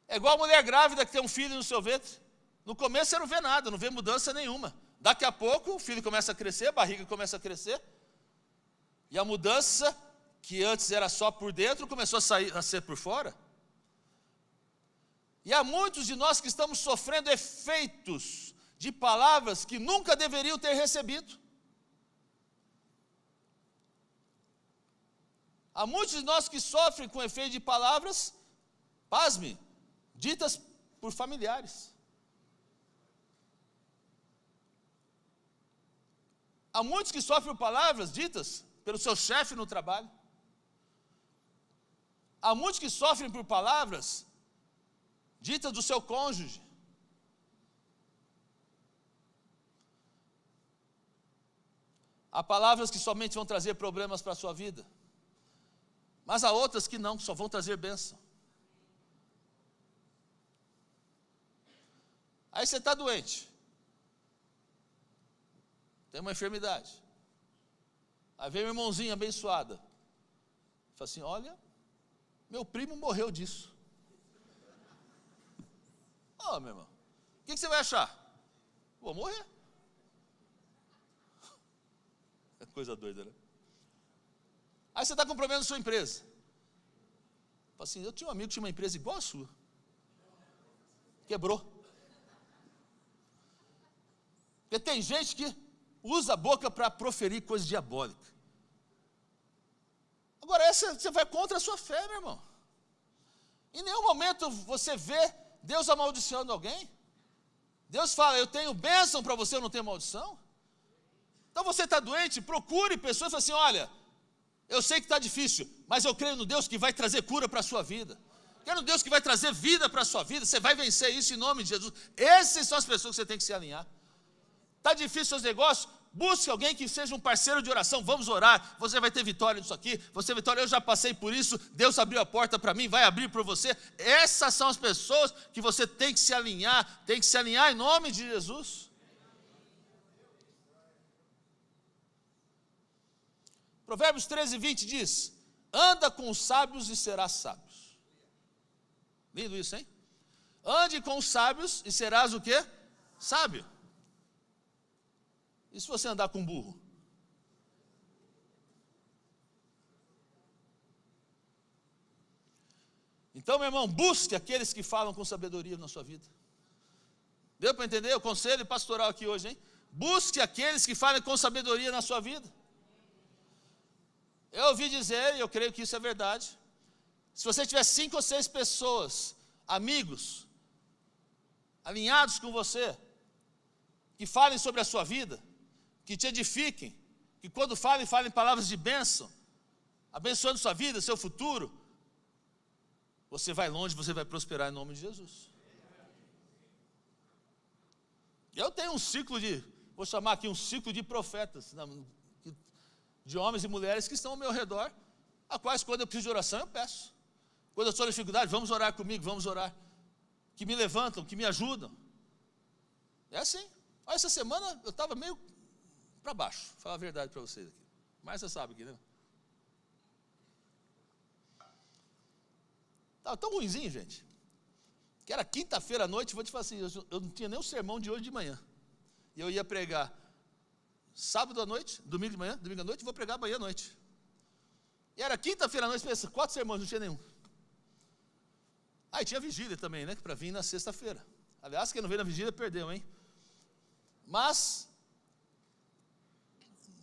É igual a mulher grávida que tem um filho no seu ventre. No começo você não vê nada, não vê mudança nenhuma. Daqui a pouco o filho começa a crescer, a barriga começa a crescer. E a mudança, que antes era só por dentro, começou a ser por fora. E há muitos de nós que estamos sofrendo efeitos de palavras que nunca deveriam ter recebido. Há muitos de nós que sofrem com efeito de palavras, pasme, ditas por familiares. Há muitos que sofrem por palavras ditas pelo seu chefe no trabalho. Há muitos que sofrem por palavras ditas do seu cônjuge. Há palavras que somente vão trazer problemas para a sua vida. Mas há outras que não, que só vão trazer bênção. Aí você está doente. Tem uma enfermidade. Aí vem uma irmãozinha abençoada. Fala assim, olha, Meu primo morreu disso. Meu irmão, o que você vai achar? Vou morrer. É coisa doida, né? Aí você está com problema na sua empresa. Fala assim, eu tinha um amigo que tinha uma empresa igual a sua. Quebrou. Porque tem gente que usa a boca para proferir coisa diabólica. Agora, essa você vai contra a sua fé, meu irmão. Em nenhum momento você vê Deus amaldiçoando alguém. Deus fala, eu tenho bênção para você, eu não tenho maldição. Então você está doente, procure pessoas e fala assim, olha, eu sei que está difícil, mas eu creio no Deus que vai trazer cura para a sua vida. Creio no Deus que vai trazer vida para a sua vida, você vai vencer isso em nome de Jesus. Essas são as pessoas que você tem que se alinhar. Está difícil seus negócios? Busque alguém que seja um parceiro de oração, vamos orar, você vai ter vitória nisso aqui, você vitória, eu já passei por isso, Deus abriu a porta para mim, vai abrir para você. Essas são as pessoas que você tem que se alinhar em nome de Jesus. Provérbios 13:20 diz, anda com os sábios e serás sábio. Lindo isso, hein? Ande com os sábios e serás o quê? Sábio. E se você andar com um burro? Então, meu irmão, busque aqueles que falam com sabedoria na sua vida. Deu para entender o conselho pastoral aqui hoje, hein? Busque aqueles que falem com sabedoria na sua vida. Eu ouvi dizer, e eu creio que isso é verdade, se você tiver 5 ou 6 pessoas, amigos, alinhados com você, que falem sobre a sua vida, que te edifiquem, que quando falem palavras de bênção, abençoando sua vida, seu futuro, você vai longe, você vai prosperar em nome de Jesus. Eu tenho um ciclo vou chamar aqui um ciclo de profetas, de homens e mulheres que estão ao meu redor, a quais quando eu preciso de oração eu peço. Quando eu estou em dificuldade, vamos orar comigo, vamos orar. Que me levantam, que me ajudam. É assim. Olha, essa semana eu estava meio para baixo, vou falar a verdade para vocês aqui. Mas você sabe aqui, né? Estava tão ruimzinho, gente, que era quinta-feira à noite, vou te falar assim, eu não tinha nem o sermão de hoje de manhã. E eu ia pregar sábado à noite, domingo de manhã, domingo à noite, vou pregar amanhã à noite. E era quinta-feira à noite, pensa, 4 sermões, não tinha nenhum. Aí tinha vigília também, né, para vir na sexta-feira. Aliás, quem não veio na vigília perdeu, hein? Mas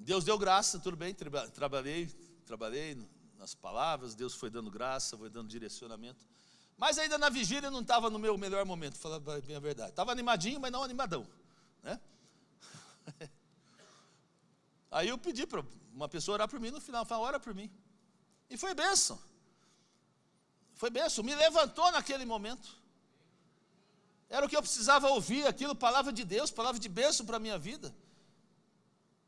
Deus deu graça, tudo bem, trabalhei nas palavras, Deus foi dando graça, foi dando direcionamento. Mas ainda na vigília eu não estava no meu melhor momento, falar bem a verdade. Estava animadinho, mas não animadão, né? Aí eu pedi para uma pessoa orar por mim, no final, falou, ora por mim. E foi bênção. Foi bênção, me levantou naquele momento. Era o que eu precisava ouvir, aquilo, palavra de Deus, palavra de bênção para a minha vida.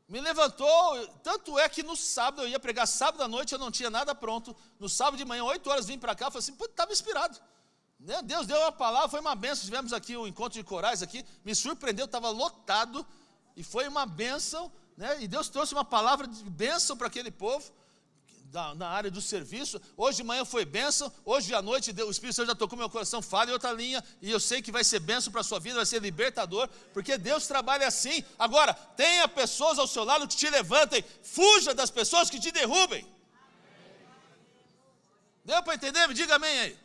Me levantou, tanto é que no sábado, eu ia pregar sábado à noite, eu não tinha nada pronto. No sábado de manhã, 8 horas, vim para cá, falei assim, estava inspirado. Deus deu uma palavra, foi uma bênção. Tivemos aqui o encontro de corais aqui, me surpreendeu, estava lotado, e foi uma bênção, né? E Deus trouxe uma palavra de bênção para aquele povo, na área do serviço. Hoje de manhã foi bênção, hoje à noite o Espírito Santo já tocou meu coração, fala em outra linha, e eu sei que vai ser bênção para a sua vida, vai ser libertador, porque Deus trabalha assim. Agora, tenha pessoas ao seu lado que te levantem, fuja das pessoas que te derrubem. Deu para entender? Me diga amém aí.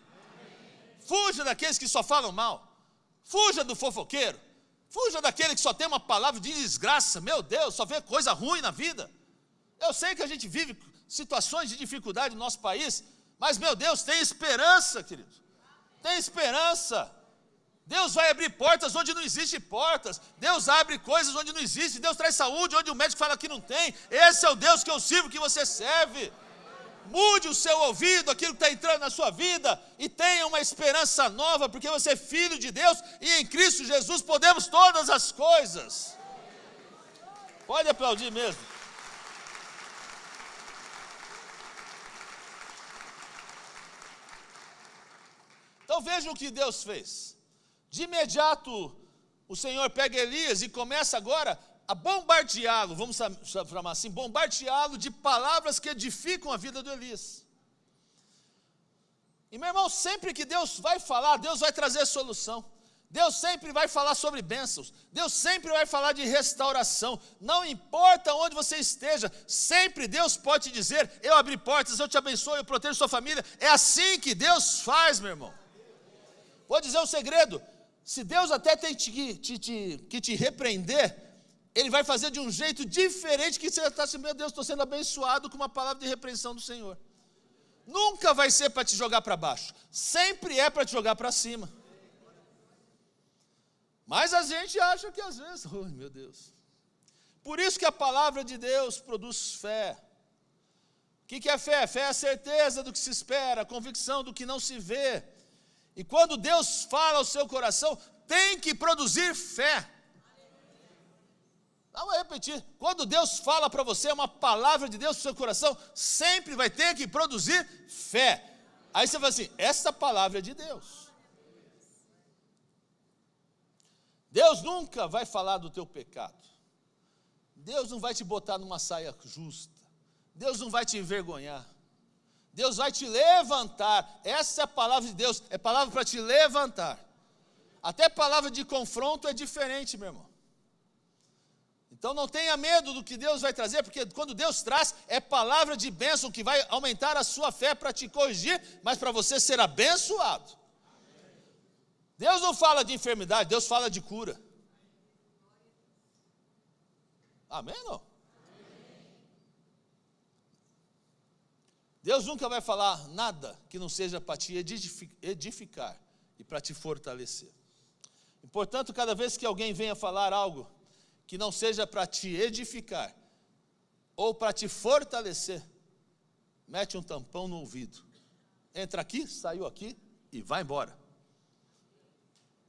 Fuja daqueles que só falam mal, fuja do fofoqueiro, fuja daquele que só tem uma palavra de desgraça, meu Deus, só vê coisa ruim na vida. Eu sei que a gente vive situações de dificuldade no nosso país, mas meu Deus, tem esperança, querido, tem esperança. Deus vai abrir portas onde não existem portas, Deus abre coisas onde não existe, Deus traz saúde onde o médico fala que não tem. Esse é o Deus que eu sirvo, que você serve. Mude o seu ouvido, aquilo que está entrando na sua vida, e tenha uma esperança nova, porque você é filho de Deus, e em Cristo Jesus podemos todas as coisas. Pode aplaudir mesmo. Então vejam o que Deus fez. De imediato, o Senhor pega Elias e começa agora a bombardeá-lo, vamos chamar assim, bombardeá-lo de palavras que edificam a vida do Elias. E meu irmão, sempre que Deus vai falar, Deus vai trazer solução. Deus sempre vai falar sobre bênçãos. Deus sempre vai falar de restauração. Não importa onde você esteja, sempre Deus pode te dizer: eu abri portas, eu te abençoo, eu protejo sua família. É assim que Deus faz, meu irmão. Vou dizer um segredo: se Deus até tem que te repreender, Ele vai fazer de um jeito diferente, que você está assim: meu Deus, estou sendo abençoado com uma palavra de repreensão do Senhor. Nunca vai ser para te jogar para baixo, sempre é para te jogar para cima. Mas a gente acha que às vezes, oh meu Deus. Por isso que a palavra de Deus produz fé. O que é fé? Fé é a certeza do que se espera, a convicção do que não se vê. E quando Deus fala ao seu coração, tem que produzir fé. Vamos repetir: quando Deus fala para você uma palavra de Deus para o seu coração, sempre vai ter que produzir fé. Aí você fala assim: essa palavra é de Deus. Deus nunca vai falar do teu pecado. Deus não vai te botar numa saia justa. Deus não vai te envergonhar. Deus vai te levantar. Essa é a palavra de Deus, é palavra para te levantar. Até palavra de confronto é diferente, meu irmão. Então não tenha medo do que Deus vai trazer, porque quando Deus traz, é palavra de bênção que vai aumentar a sua fé para te corrigir, mas para você ser abençoado. Deus não fala de enfermidade, Deus fala de cura. Amém ou não? Deus nunca vai falar nada que não seja para te edificar e para te fortalecer. E, portanto, cada vez que alguém venha falar algo que não seja para te edificar ou para te fortalecer, mete um tampão no ouvido. Entra aqui, saiu aqui e vai embora.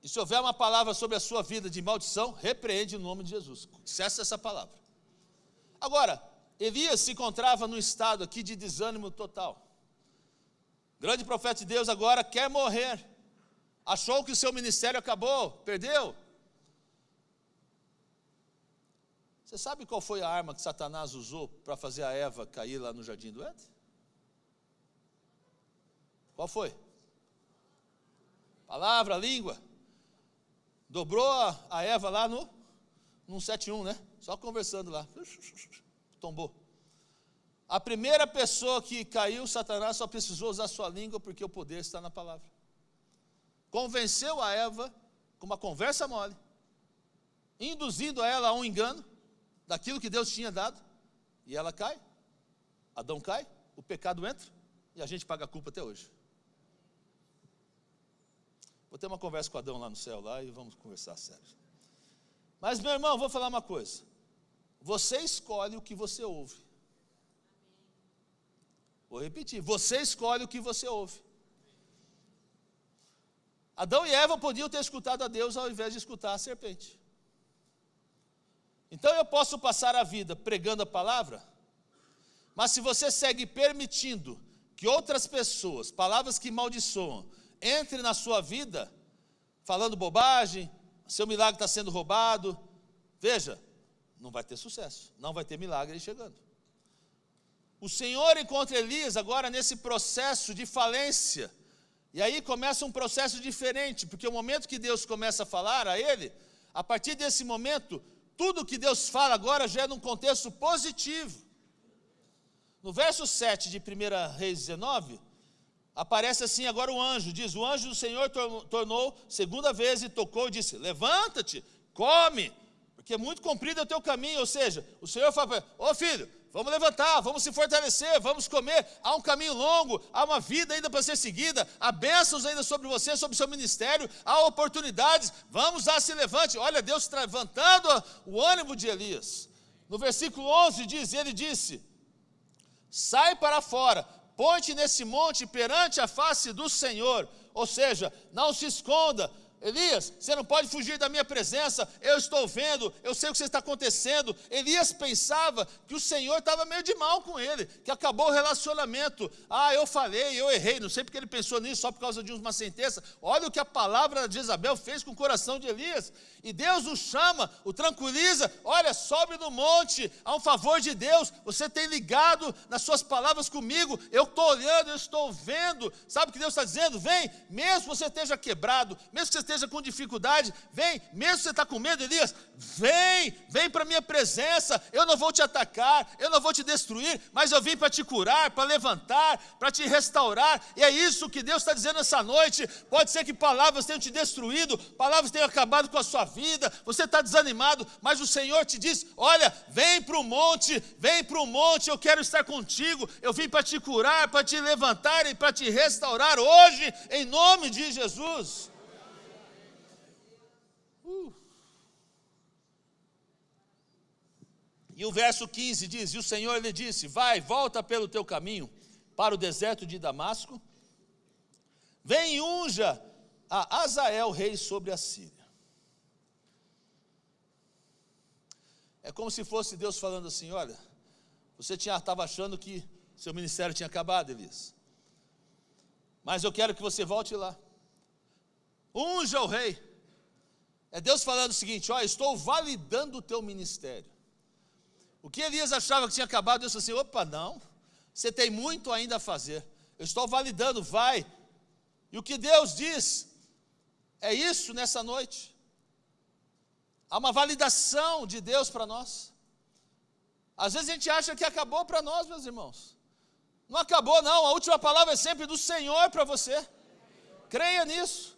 E se houver uma palavra sobre a sua vida de maldição, repreende no nome de Jesus. Cessa essa palavra. Agora, Elias se encontrava num estado aqui de desânimo total. Grande profeta de Deus agora quer morrer. Achou que o seu ministério acabou, perdeu. Você sabe qual foi a arma que Satanás usou para fazer a Eva cair lá no jardim do Éden? Qual foi? Palavra, língua. Dobrou a Eva lá no 7:1, né? Só conversando lá. Tombou. A primeira pessoa que caiu, Satanás só precisou usar sua língua, porque o poder está na palavra. Convenceu a Eva com uma conversa mole, induzindo a ela a um engano daquilo que Deus tinha dado, e ela cai. Adão cai, o pecado entra, e a gente paga a culpa até hoje. Vou ter uma conversa com Adão lá no céu, lá, e vamos conversar sério. Mas, meu irmão, vou falar uma coisa. Você escolhe o que você ouve. Vou repetir, você escolhe o que você ouve. Adão e Eva podiam ter escutado a Deus ao invés de escutar a serpente. Então eu posso passar a vida pregando a palavra, mas se você segue permitindo que outras pessoas, palavras que maldiçoam, entre na sua vida, falando bobagem, seu milagre está sendo roubado, veja, não vai ter sucesso, não vai ter milagre chegando. O Senhor encontra Elias agora nesse processo de falência, e aí começa um processo diferente, porque o momento que Deus começa a falar a ele, a partir desse momento, tudo que Deus fala agora já é num contexto positivo. No verso 7 de 1 Reis 19, aparece assim agora o anjo, diz: o anjo do Senhor tornou segunda vez e tocou e disse: levanta-te, come, porque é muito comprido é o teu caminho. Ou seja, o Senhor fala para ele: ô filho, vamos levantar, vamos se fortalecer, vamos comer, há um caminho longo, há uma vida ainda para ser seguida, há bênçãos ainda sobre você, sobre o seu ministério, há oportunidades, vamos lá, se levante. Olha Deus levantando o ânimo de Elias. No versículo 11 diz, ele disse: sai para fora, põe-te nesse monte perante a face do Senhor. Ou seja, não se esconda, Elias, você não pode fugir da minha presença, eu estou vendo, eu sei o que está acontecendo. Elias pensava que o Senhor estava meio de mal com ele, que acabou o relacionamento. Eu falei, eu errei, não sei porque ele pensou nisso, só por causa de uma sentença. Olha o que a palavra de Jezabel fez com o coração de Elias. E Deus o chama, o tranquiliza, olha, sobe no monte, há um favor de Deus, você tem ligado nas suas palavras comigo, eu estou olhando, eu estou vendo. Sabe o que Deus está dizendo? Vem, mesmo que você esteja quebrado, mesmo que você esteja com dificuldade, vem, mesmo que você está com medo, Elias, vem para a minha presença, eu não vou te atacar, eu não vou te destruir, mas eu vim para te curar, para levantar, para te restaurar. E é isso que Deus está dizendo essa noite. Pode ser que palavras tenham te destruído, palavras tenham acabado com a sua vida, você está desanimado, mas o Senhor te diz, olha, vem para o monte, eu quero estar contigo, eu vim para te curar, para te levantar e para te restaurar hoje, em nome de Jesus. E o verso 15 diz, e o Senhor lhe disse, vai, volta pelo teu caminho para o deserto de Damasco, vem e unja a Azael, rei sobre a Síria. É como se fosse Deus falando assim, olha, você estava achando que seu ministério tinha acabado, Elias, mas eu quero que você volte lá, unja o rei. É Deus falando o seguinte, olha, estou validando o teu ministério. O que Elias achava que tinha acabado, Deus falou assim, opa, não, você tem muito ainda a fazer, eu estou validando, vai. E o que Deus diz, é isso nessa noite. Há uma validação de Deus para nós. Às vezes a gente acha que acabou para nós, meus irmãos. Não acabou não, a última palavra é sempre do Senhor para você. Creia nisso.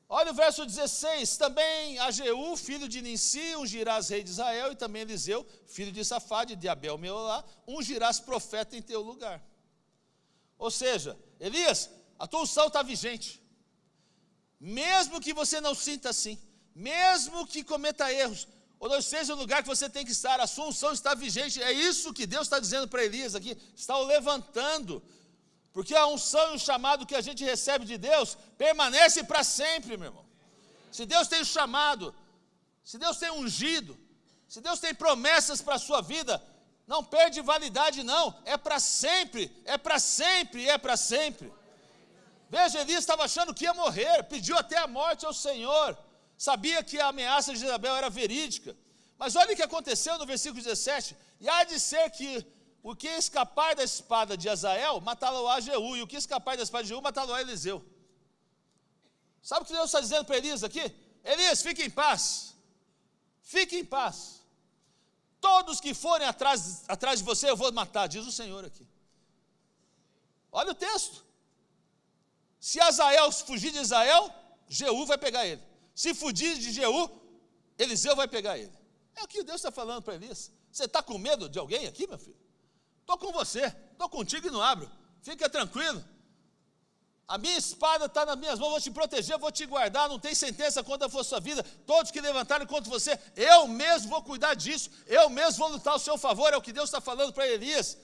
Olha o verso 16, também a Jeú, filho de Ninsi, ungirás rei de Israel, e também Eliseu, filho de Safade, de Abel Meolá, ungirás profeta em teu lugar. Ou seja, Elias, a tua unção está vigente. Mesmo que você não sinta assim, mesmo que cometa erros, ou não seja o lugar que você tem que estar, a sua unção está vigente. É isso que Deus está dizendo para Elias aqui, está o levantando. Porque a unção e o chamado que a gente recebe de Deus permanece para sempre, meu irmão. Se Deus tem chamado, se Deus tem ungido, se Deus tem promessas para a sua vida, não perde validade não, é para sempre, é para sempre, é para sempre. Veja, Elias estava achando que ia morrer, pediu até a morte ao Senhor, sabia que a ameaça de Jezabel era verídica, mas olha o que aconteceu no versículo 17, e há de ser que o que escapar da espada de Azael, matá-lo-á Jeú, e o que escapar da espada de Jeú, matá-lo-á Eliseu. Sabe o que Deus está dizendo para Elias aqui? Elias, fique em paz, fique em paz, todos que forem atrás de você eu vou matar, diz o Senhor aqui. Olha o texto, se Azael fugir de Israel, Jeú vai pegar ele, se fugir de Jeú, Eliseu vai pegar ele. É o que Deus está falando para Elias. Você está com medo de alguém aqui, meu filho? Estou com você, estou contigo e não abro, fica tranquilo, a minha espada está nas minhas mãos, vou te proteger, vou te guardar, não tem sentença contra a sua vida, todos que levantarem contra você, eu mesmo vou cuidar disso, eu mesmo vou lutar ao seu favor, é o que Deus está falando para Elias.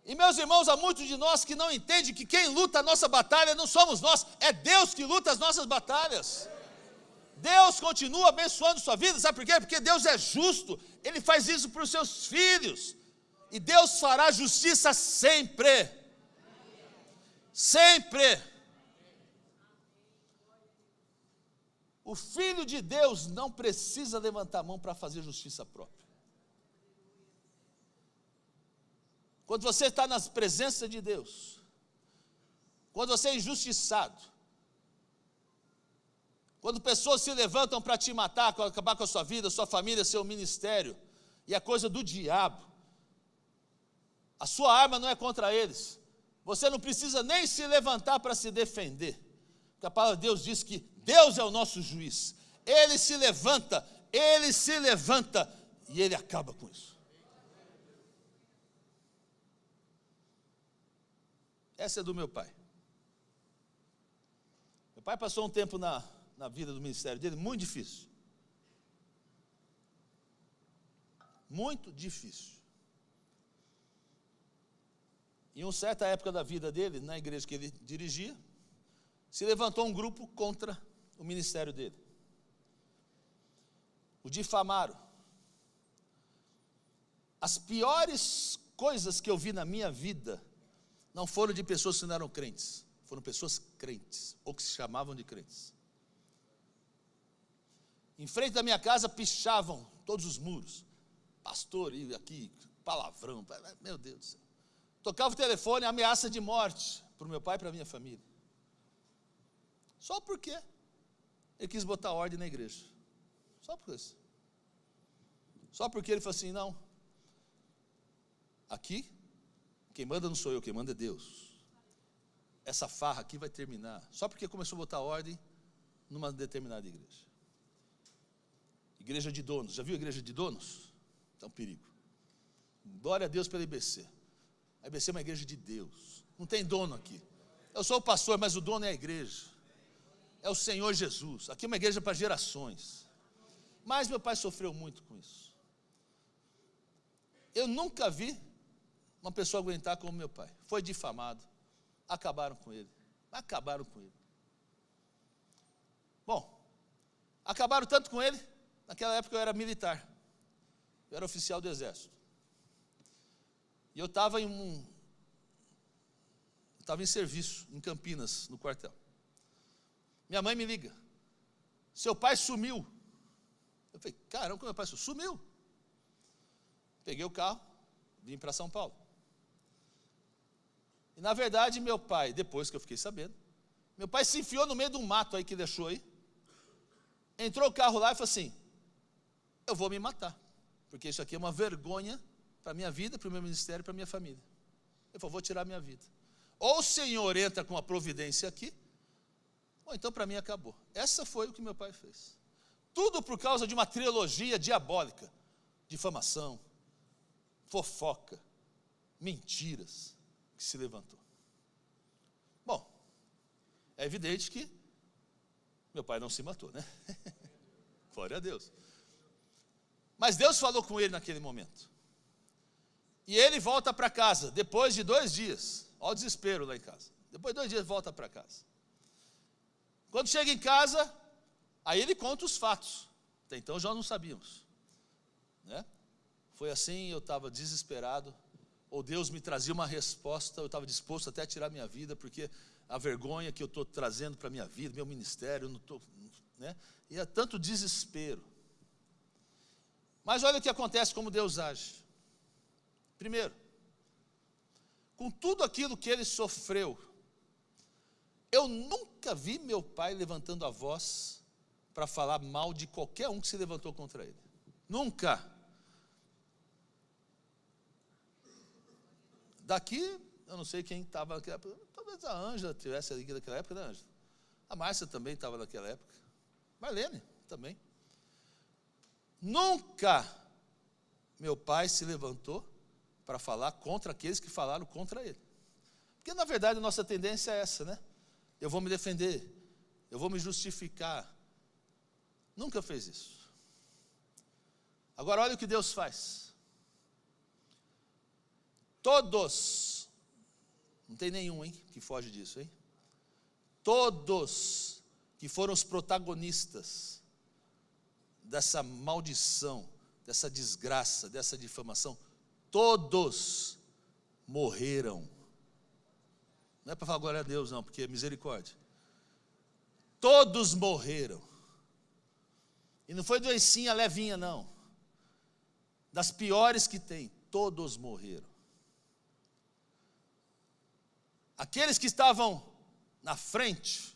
E meus irmãos, há muitos de nós que não entendem que quem luta a nossa batalha não somos nós, é Deus que luta as nossas batalhas. Deus continua abençoando sua vida, sabe por quê? Porque Deus é justo, Ele faz isso para os seus filhos, e Deus fará justiça sempre, sempre. O Filho de Deus não precisa levantar a mão para fazer justiça própria. Quando você está na presença de Deus, quando você é injustiçado, quando pessoas se levantam para te matar, para acabar com a sua vida, sua família, seu ministério, e é coisa do diabo, a sua arma não é contra eles, você não precisa nem se levantar para se defender, porque a palavra de Deus diz que Deus é o nosso juiz, Ele se levanta e Ele acaba com isso. Essa é do meu pai. Meu pai passou um tempo na vida do ministério dele, muito difícil. Muito difícil. Em uma certa época da vida dele, na igreja que ele dirigia, se levantou um grupo contra o ministério dele. O difamaram. As piores coisas que eu vi na minha vida não foram de pessoas que não eram crentes, foram pessoas crentes, ou que se chamavam de crentes. Em frente da minha casa pichavam todos os muros. Pastor, e aqui, palavrão, meu Deus do céu. Tocava o telefone, ameaça de morte para o meu pai e para a minha família. Só porque ele quis botar ordem na igreja. Só por isso. Só porque ele falou assim, não, aqui, quem manda não sou eu, quem manda é Deus. Essa farra aqui vai terminar. Só porque começou a botar ordem numa determinada igreja. Igreja de donos, já viu a igreja de donos? É um perigo. Glória a Deus pela IBC. A IBC é uma igreja de Deus. Não tem dono aqui. Eu sou o pastor, mas o dono é a igreja. É o Senhor Jesus. Aqui é uma igreja para gerações. Mas meu pai sofreu muito com isso. Eu nunca vi uma pessoa aguentar como meu pai. Foi difamado. Acabaram com ele. Acabaram com ele. Bom, acabaram tanto com ele. Naquela época eu era militar. Eu era oficial do exército. E eu estava em serviço, em Campinas, no quartel. Minha mãe me liga. Seu pai sumiu. Eu falei, caramba, como meu pai sumiu? Peguei o carro, vim para São Paulo. E na verdade meu pai, depois que eu fiquei sabendo, meu pai se enfiou no meio de um mato aí que deixou aí. Entrou o carro lá e falou assim, eu vou me matar, porque isso aqui é uma vergonha para a minha vida, para o meu ministério, para a minha família. Eu falei, vou tirar a minha vida. Ou o Senhor entra com a providência aqui, ou então para mim acabou. Essa foi o que meu pai fez. Tudo por causa de uma trilogia diabólica, difamação, fofoca, mentiras, que se levantou. Bom, é evidente que meu pai não se matou, né? Glória a Deus. Mas Deus falou com ele naquele momento. E ele volta para casa, depois de 2 dias. Olha o desespero lá em casa. Depois de 2 dias, volta para casa. Quando chega em casa, aí ele conta os fatos. Até então já não sabíamos, né? Foi assim, eu estava desesperado. Ou Deus me trazia uma resposta, eu estava disposto até a tirar minha vida, porque a vergonha que eu estou trazendo para a minha vida, meu ministério, eu não estou, né? E é tanto desespero. Mas olha o que acontece, como Deus age. Primeiro, com tudo aquilo que ele sofreu, eu nunca vi meu pai levantando a voz para falar mal de qualquer um que se levantou contra ele. Nunca. Daqui, eu não sei quem estava naquela época, talvez a Ângela estivesse ali naquela época, né, Ângela? A Márcia também estava naquela época. Marlene também. Nunca meu pai se levantou para falar contra aqueles que falaram contra ele. Porque na verdade a nossa tendência é essa, né? Eu vou me defender, eu vou me justificar. Nunca fez isso. Agora olha o que Deus faz. Todos, não tem nenhum, hein, que foge disso, hein? Todos que foram os protagonistas dessa maldição, dessa desgraça, dessa difamação, todos morreram. Não é para falar glória a Deus não, porque é misericórdia. Todos morreram. E não foi doencinha levinha não. Das piores que tem, todos morreram. Aqueles que estavam na frente,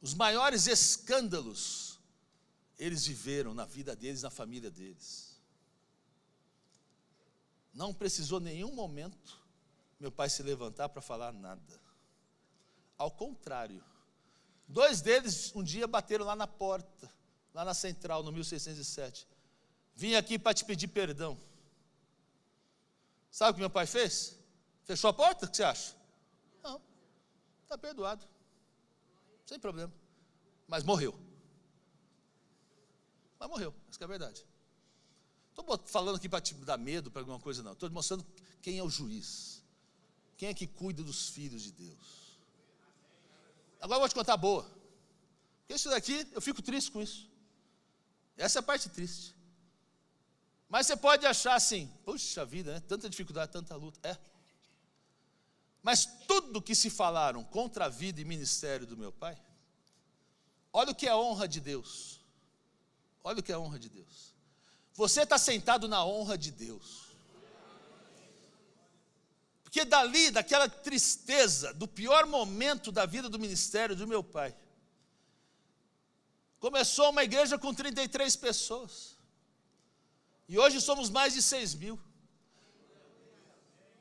os maiores escândalos, eles viveram na vida deles, na família deles. Não precisou nenhum momento meu pai se levantar para falar nada. Ao contrário, 2 deles um dia bateram lá na porta, lá na central, no 1607. Vim aqui para te pedir perdão. Sabe o que meu pai fez? Fechou a porta? O que você acha? Não, está perdoado. Sem problema. Mas morreu. Mas morreu, isso que é verdade. Estou falando aqui para te dar medo, para alguma coisa não. Estou mostrando quem é o juiz. Quem é que cuida dos filhos de Deus. Agora eu vou te contar a boa. Porque isso daqui, eu fico triste com isso. Essa é a parte triste. Mas você pode achar assim, puxa vida, né? Tanta dificuldade, tanta luta. É. Mas tudo que se falaram contra a vida e ministério do meu pai, olha o que é a honra de Deus. Olha o que é a honra de Deus. Você está sentado na honra de Deus. Porque dali, daquela tristeza, do pior momento da vida do ministério do meu pai, começou uma igreja com 33 pessoas. E hoje somos mais de 6.000.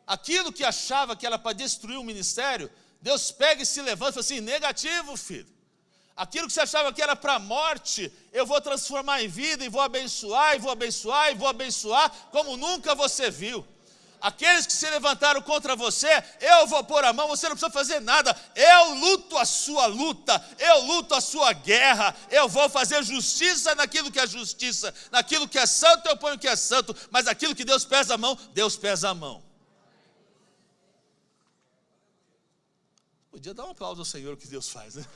Aquilo que achava que era para destruir o ministério, Deus pega e se levanta e fala assim, negativo, filho. Aquilo que você achava que era para a morte, eu vou transformar em vida, e vou abençoar, e vou abençoar, e vou abençoar, como nunca você viu. Aqueles que se levantaram contra você, eu vou pôr a mão, você não precisa fazer nada. Eu luto a sua luta, eu luto a sua guerra. Eu vou fazer justiça naquilo que é justiça, naquilo que é santo eu ponho o que é santo, mas aquilo que Deus pesa a mão, Deus pesa a mão. Podia dar um aplauso ao Senhor, o que Deus faz, né?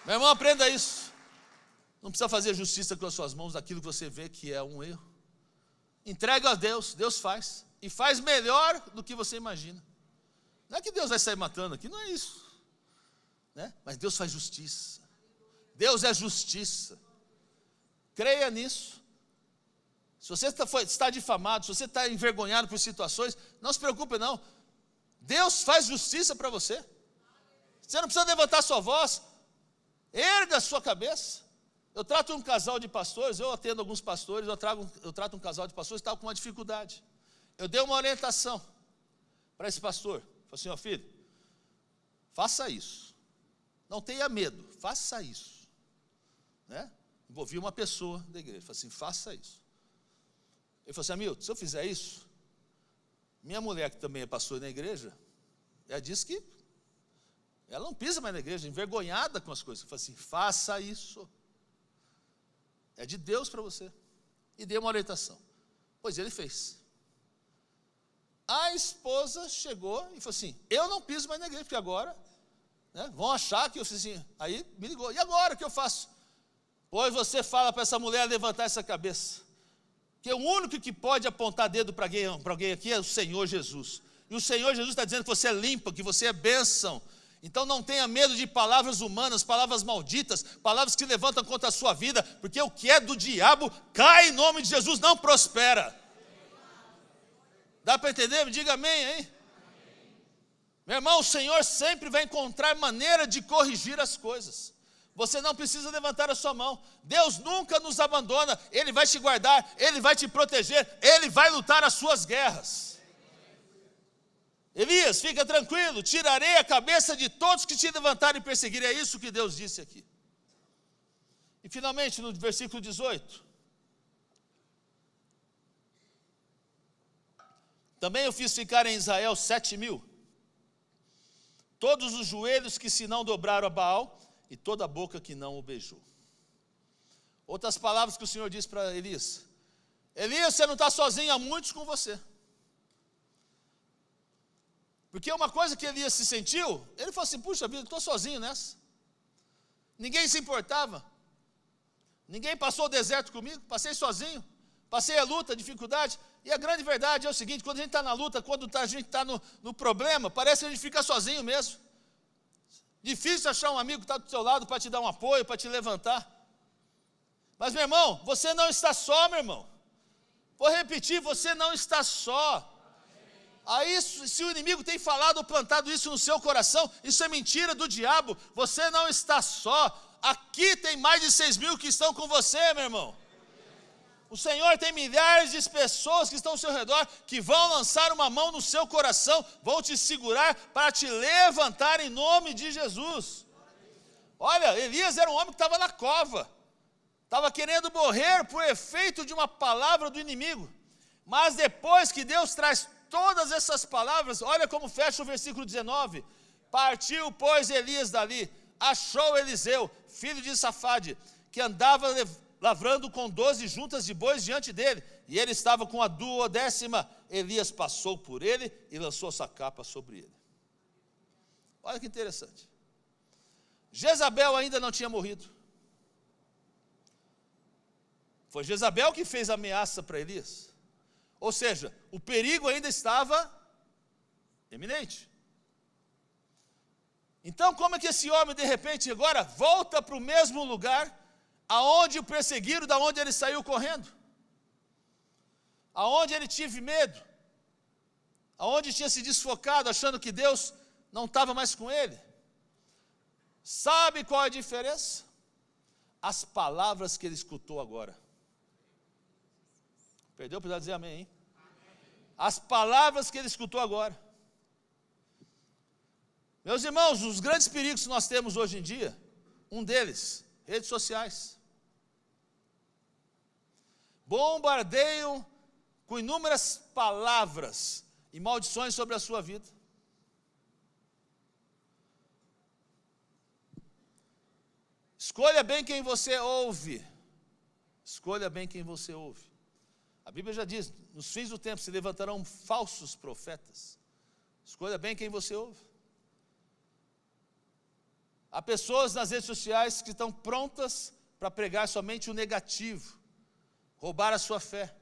Meu irmão, aprenda isso. Não precisa fazer justiça com as suas mãos daquilo que você vê que é um erro. Entrega a Deus, Deus faz. E faz melhor do que você imagina. Não é que Deus vai sair matando aqui, não é isso. Né? Mas Deus faz justiça. Deus é justiça. Creia nisso. Se você está difamado, se você está envergonhado por situações, não se preocupe não. Deus faz justiça para você. Você não precisa levantar sua voz. Erga a sua cabeça. Eu trato um casal de pastores, eu atendo alguns pastores, eu trato um casal de pastores que estava com uma dificuldade. Eu dei uma orientação para esse pastor. Falei assim, ó filho, faça isso. Não tenha medo, faça isso. Né? Envolvi uma pessoa da igreja, falei assim, faça isso. Ele falou assim, Hamilton, se eu fizer isso, minha mulher que também é pastora na igreja, ela disse que ela não pisa mais na igreja, envergonhada com as coisas. Eu falei assim, faça isso. É de Deus para você. E dei uma orientação. Pois ele fez. A esposa chegou e falou assim, eu não piso mais na igreja, porque agora, né, vão achar que eu fiz assim. Aí me ligou, e agora o que eu faço? Pois você fala para essa mulher levantar essa cabeça. Que o único que pode apontar dedo para alguém aqui é o Senhor Jesus. E o Senhor Jesus está dizendo que você é limpa, que você é bênção. Então não tenha medo de palavras humanas, palavras malditas, palavras que levantam contra a sua vida, porque o que é do diabo cai em nome de Jesus, não prospera. Dá para entender? Me diga amém, hein? Meu irmão, o Senhor sempre vai encontrar maneira de corrigir as coisas. Você não precisa levantar a sua mão. Deus nunca nos abandona. Ele vai te guardar, Ele vai te proteger, Ele vai lutar as suas guerras. Elias, fica tranquilo, tirarei a cabeça de todos que te levantarem e perseguirem. É isso que Deus disse aqui. E finalmente, no versículo 18. Também eu fiz ficar em Israel 7.000. Todos os joelhos que se não dobraram a Baal, e toda a boca que não o beijou. Outras palavras que o Senhor disse para Elias. Elias, você não está sozinho, há muitos com você. Porque uma coisa que Elias se sentiu, ele falou assim, puxa vida, estou sozinho nessa. Ninguém se importava. Ninguém passou o deserto comigo, passei sozinho. Passei a luta, a dificuldade. E a grande verdade é o seguinte, quando a gente está na luta, quando a gente está no problema, parece que a gente fica sozinho mesmo. Difícil achar um amigo que está do seu lado para te dar um apoio, para te levantar. Mas, meu irmão, você não está só, meu irmão. Vou repetir, você não está só. Aí, se o inimigo tem falado ou plantado isso no seu coração, isso é mentira do diabo. Você não está só. Aqui tem mais de 6.000 que estão com você, meu irmão. O Senhor tem milhares de pessoas que estão ao seu redor, que vão lançar uma mão no seu coração, vão te segurar para te levantar em nome de Jesus. Olha, Elias era um homem que estava na cova, estava querendo morrer por efeito de uma palavra do inimigo. Mas depois que Deus traz todas essas palavras, olha como fecha o versículo 19. Partiu, pois, Elias dali, achou Eliseu, filho de Safade, que andava lavrando com 12 juntas de bois diante dele, e ele estava com a 12ª, Elias passou por ele e lançou sua capa sobre ele. Olha que interessante. Jezabel ainda não tinha morrido. Foi Jezabel que fez a ameaça para Elias. Ou seja, o perigo ainda estava iminente. Então, como é que esse homem, de repente, agora volta para o mesmo lugar aonde o perseguiram, da onde ele saiu correndo? Aonde ele tive medo? Aonde tinha se desfocado, achando que Deus não estava mais com ele? Sabe qual é a diferença? As palavras que ele escutou agora. Perdeu para dizer amém, hein? As palavras que ele escutou agora. Meus irmãos, os grandes perigos que nós temos hoje em dia, um deles, redes sociais. Bombardeiam com inúmeras palavras e maldições sobre a sua vida. Escolha bem quem você ouve. Escolha bem quem você ouve. A Bíblia já diz, nos fins do tempo se levantarão falsos profetas. Escolha bem quem você ouve. Há pessoas nas redes sociais que estão prontas para pregar somente o negativo, roubar a sua fé.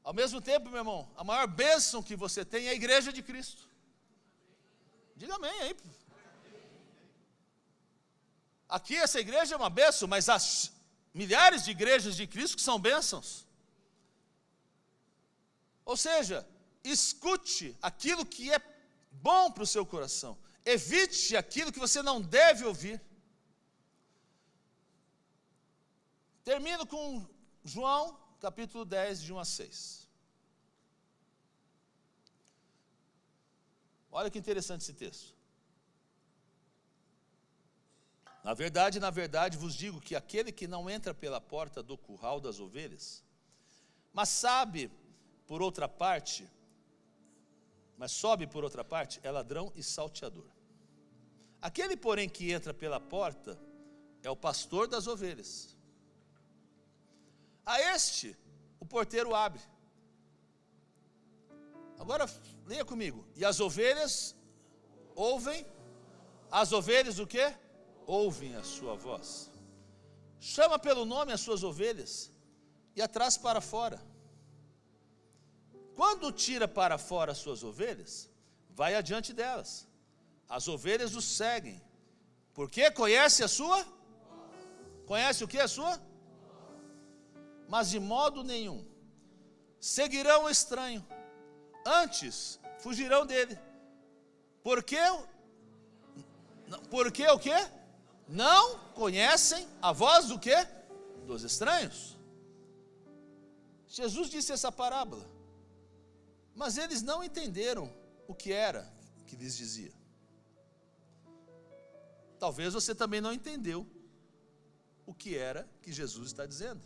Ao mesmo tempo, meu irmão, a maior bênção que você tem é a igreja de Cristo. Diga amém aí. Aqui essa igreja é uma bênção, mas há milhares de igrejas de Cristo que são bênçãos. Ou seja, escute aquilo que é bom para o seu coração. Evite aquilo que você não deve ouvir. Termino com João, capítulo 10, de 1 a 6. Olha que interessante esse texto. Na verdade, vos digo que aquele que não entra pela porta do curral das ovelhas, mas sobe por outra parte, é ladrão e salteador. Aquele, porém, que entra pela porta, é o pastor das ovelhas. A este, o porteiro abre. Agora, leia comigo. E as ovelhas ouvem. As ovelhas o quê? Ouvem a sua voz. Chama pelo nome as suas ovelhas e as traz para fora. Quando tira para fora as suas ovelhas, vai adiante delas. As ovelhas o seguem, porque conhece a sua? Conhece o que a sua? Mas de modo nenhum seguirão o estranho, antes fugirão dele. Porque o quê? Não conhecem a voz do quê? Dos estranhos. Jesus disse essa parábola, mas eles não entenderam o que era que lhes dizia. Talvez você também não entendeu o que era que Jesus está dizendo.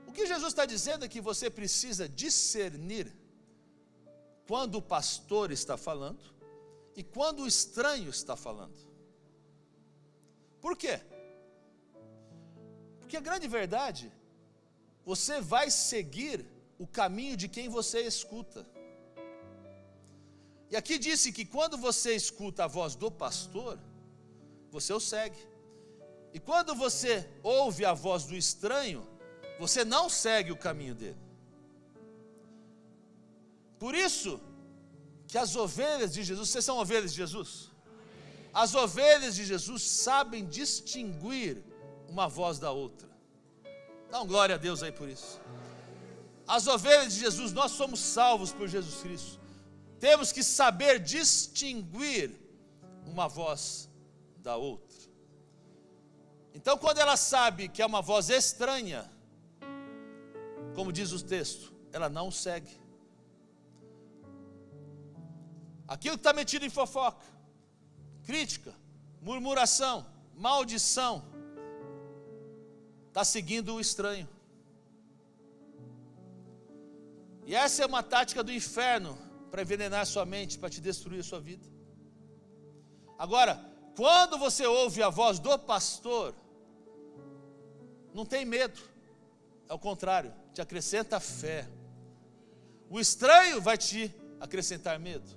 O que Jesus está dizendo é que você precisa discernir quando o pastor está falando e quando o estranho está falando. Por quê? Porque a grande verdade, você vai seguir o caminho de quem você escuta. E aqui disse que quando você escuta a voz do pastor, você o segue. E quando você ouve a voz do estranho, você não segue o caminho dele. Por isso que as ovelhas de Jesus, vocês são ovelhas de Jesus? As ovelhas de Jesus sabem distinguir uma voz da outra. Dá glória a Deus aí por isso. As ovelhas de Jesus, nós somos salvos por Jesus Cristo. Temos que saber distinguir uma voz da outra. Então, quando ela sabe que é uma voz estranha, como diz o texto, ela não segue. Aquilo que está metido em fofoca, crítica, murmuração, maldição, está seguindo o estranho. E essa é uma tática do inferno para envenenar sua mente, para te destruir a sua vida. Agora, quando você ouve a voz do pastor, não tem medo. É o contrário, te acrescenta fé. O estranho vai te acrescentar medo.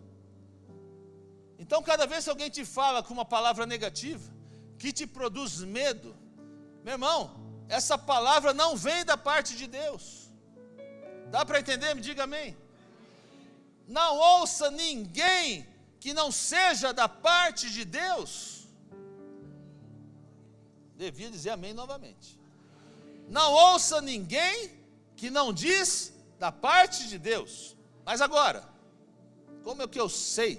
Então, cada vez que alguém te fala com uma palavra negativa, que te produz medo, meu irmão, essa palavra não vem da parte de Deus. Dá para entender? Me diga amém. Não ouça ninguém que não seja da parte de Deus. Devia dizer amém novamente. Não ouça ninguém que não diz da parte de Deus. Mas agora, como é que eu sei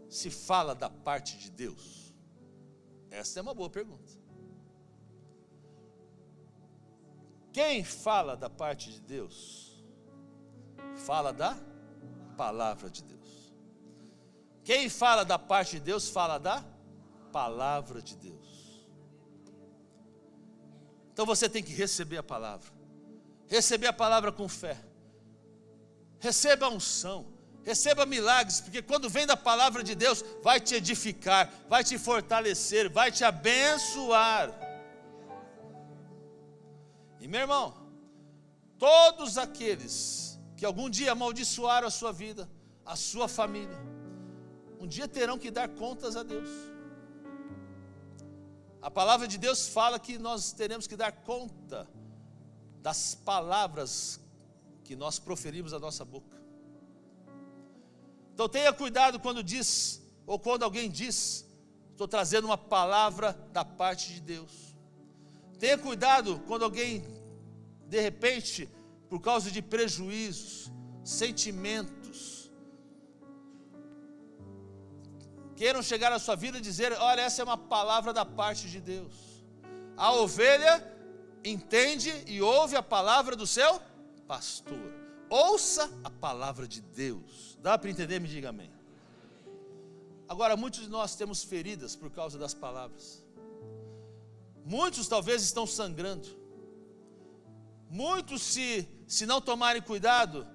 se fala da parte de Deus? Essa é uma boa pergunta. Quem fala da parte de Deus, fala da palavra de Deus. Quem fala da parte de Deus, fala da palavra de Deus. Então você tem que receber a palavra. Receber a palavra com fé. Receba a unção. Receba milagres, porque quando vem da palavra de Deus, vai te edificar, vai te fortalecer, vai te abençoar. E meu irmão, todos aqueles que algum dia amaldiçoaram a sua vida, a sua família, um dia terão que dar contas a Deus. A palavra de Deus fala que nós teremos que dar conta das palavras que nós proferimos da nossa boca. Então tenha cuidado quando diz, ou quando alguém diz, estou trazendo uma palavra da parte de Deus. Tenha cuidado quando alguém, de repente, por causa de prejuízos, sentimentos, queiram chegar à sua vida e dizer, olha, essa é uma palavra da parte de Deus. A ovelha entende e ouve a palavra do seu pastor. Ouça a palavra de Deus. Dá para entender? Me diga amém. Agora, muitos de nós temos feridas por causa das palavras. Muitos talvez estão sangrando. Muitos, se não tomarem cuidado,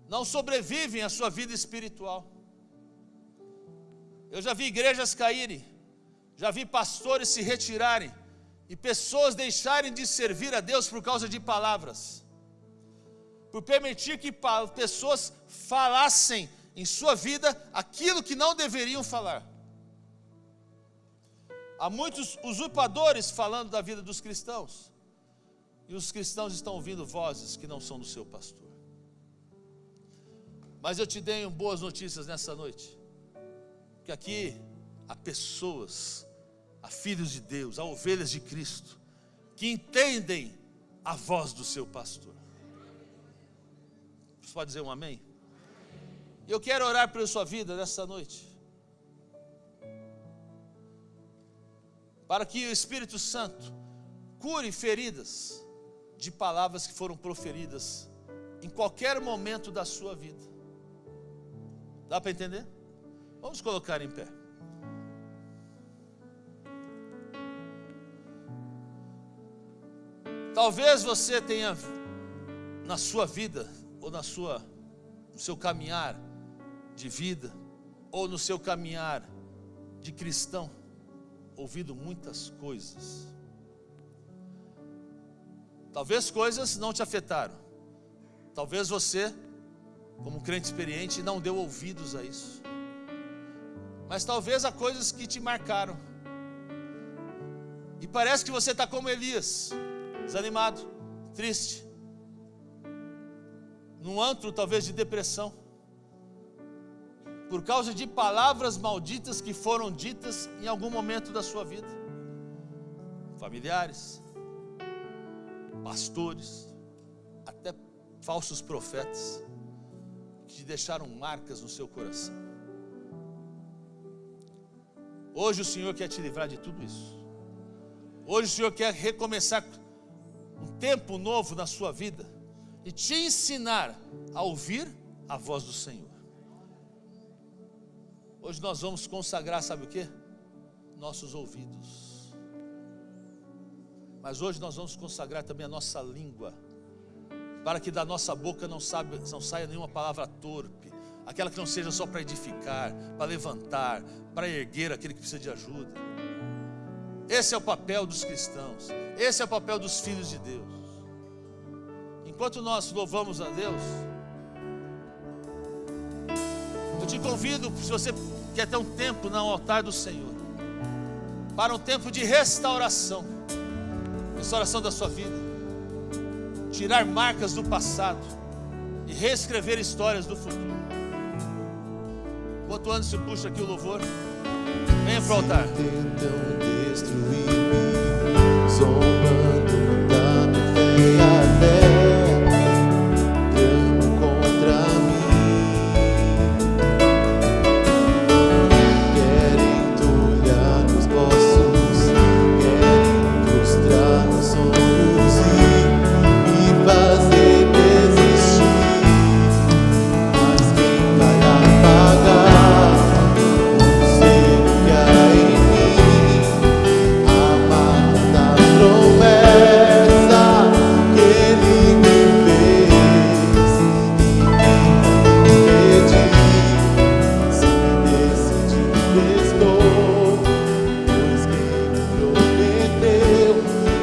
não sobrevivem à sua vida espiritual. Eu já vi igrejas caírem, já vi pastores se retirarem, e pessoas deixarem de servir a Deus por causa de palavras, por permitir que pessoas falassem em sua vida aquilo que não deveriam falar. Há muitos usurpadores falando da vida dos cristãos, e os cristãos estão ouvindo vozes que não são do seu pastor. Mas eu te dei boas notícias nessa noite, que aqui há pessoas, há filhos de Deus, há ovelhas de Cristo, que entendem a voz do seu pastor. Você pode dizer um amém? E eu quero orar pela sua vida nessa noite, para que o Espírito Santo cure feridas de palavras que foram proferidas em qualquer momento da sua vida. Dá para entender? Vamos colocar em pé. Talvez você tenha na sua vida, ou no seu caminhar de vida, ou no seu caminhar de cristão, ouvido muitas coisas. Talvez coisas não te afetaram. Talvez você, como crente experiente, não deu ouvidos a isso. Mas talvez há coisas que te marcaram. E parece que você está como Elias, desanimado, triste, num antro talvez de depressão, por causa de palavras malditas que foram ditas em algum momento da sua vida. Familiares, pastores, até falsos profetas, que te deixaram marcas no seu coração. Hoje o Senhor quer te livrar de tudo isso. Hoje o Senhor quer recomeçar um tempo novo na sua vida e te ensinar a ouvir a voz do Senhor. Hoje nós vamos consagrar, sabe o que? Nossos ouvidos. Mas hoje nós vamos consagrar também a nossa língua, para que da nossa boca não saia nenhuma palavra torpe, aquela que não seja só para edificar, para levantar, para erguer aquele que precisa de ajuda. Esse é o papel dos cristãos. Esse é o papel dos filhos de Deus. Enquanto nós louvamos a Deus, eu te convido, se você quer ter um tempo no altar do Senhor, para um tempo de restauração. Restauração da sua vida. Tirar marcas do passado e reescrever histórias do futuro. Enquanto Anderson puxa aqui o louvor, venha para o altar. Tentam destruir-me, zombando da minha fé e até tramam contra mim. Querem entulhar meus ossos, querem frustrar meus sonhos e me fazer desistir. Mas quem vai apagar o ser que há em mim? A marca da promessa que Ele me fez. E quem vai impedir? Se me decidir, estou. Pois quem me prometeu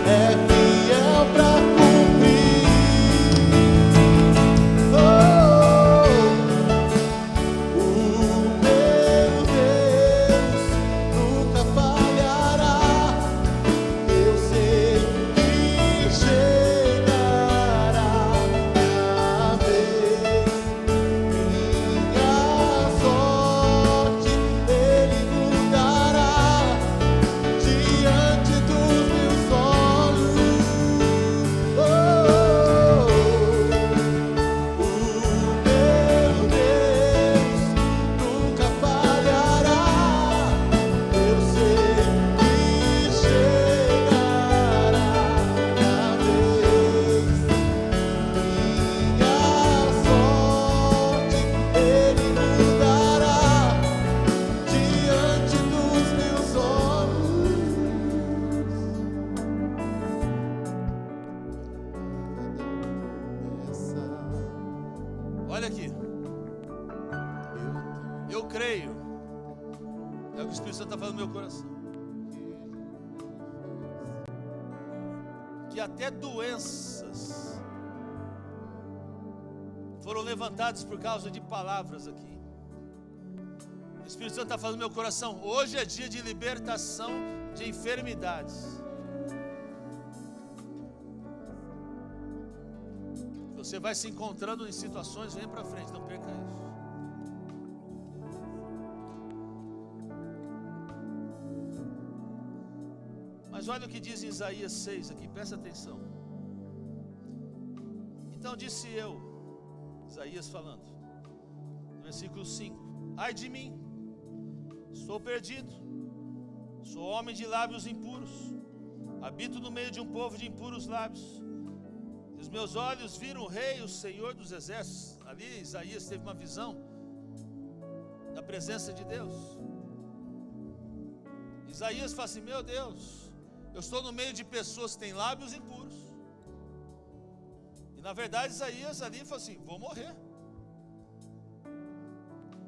é fiel pra cumprir. O meu Deus nunca falhará. Eu sei que chegará a vez. Minha sorte Ele mudará diante dos meus olhos. O meu Deus nunca falhará. Eu sei que chegará a vez. Minha sorte Ele mudará diante dos meus olhos. Olha aqui. Eu creio. É o que o Espírito Santo está falando no meu coração. Que até doenças foram levantadas por causa de palavras aqui. O Espírito Santo está falando no meu coração. Hoje é dia de libertação de enfermidades. Você vai se encontrando em situações, vem para frente, não perca isso. Mas olha o que diz em Isaías 6 aqui, presta atenção. Então disse eu, Isaías falando, no versículo 5: ai de mim, estou perdido, sou homem de lábios impuros, habito no meio de um povo de impuros lábios. Os meus olhos viram o Rei, o Senhor dos Exércitos. Ali Isaías teve uma visão da presença de Deus. Isaías fala assim: meu Deus, eu estou no meio de pessoas que têm lábios impuros. E na verdade Isaías ali falou assim: vou morrer.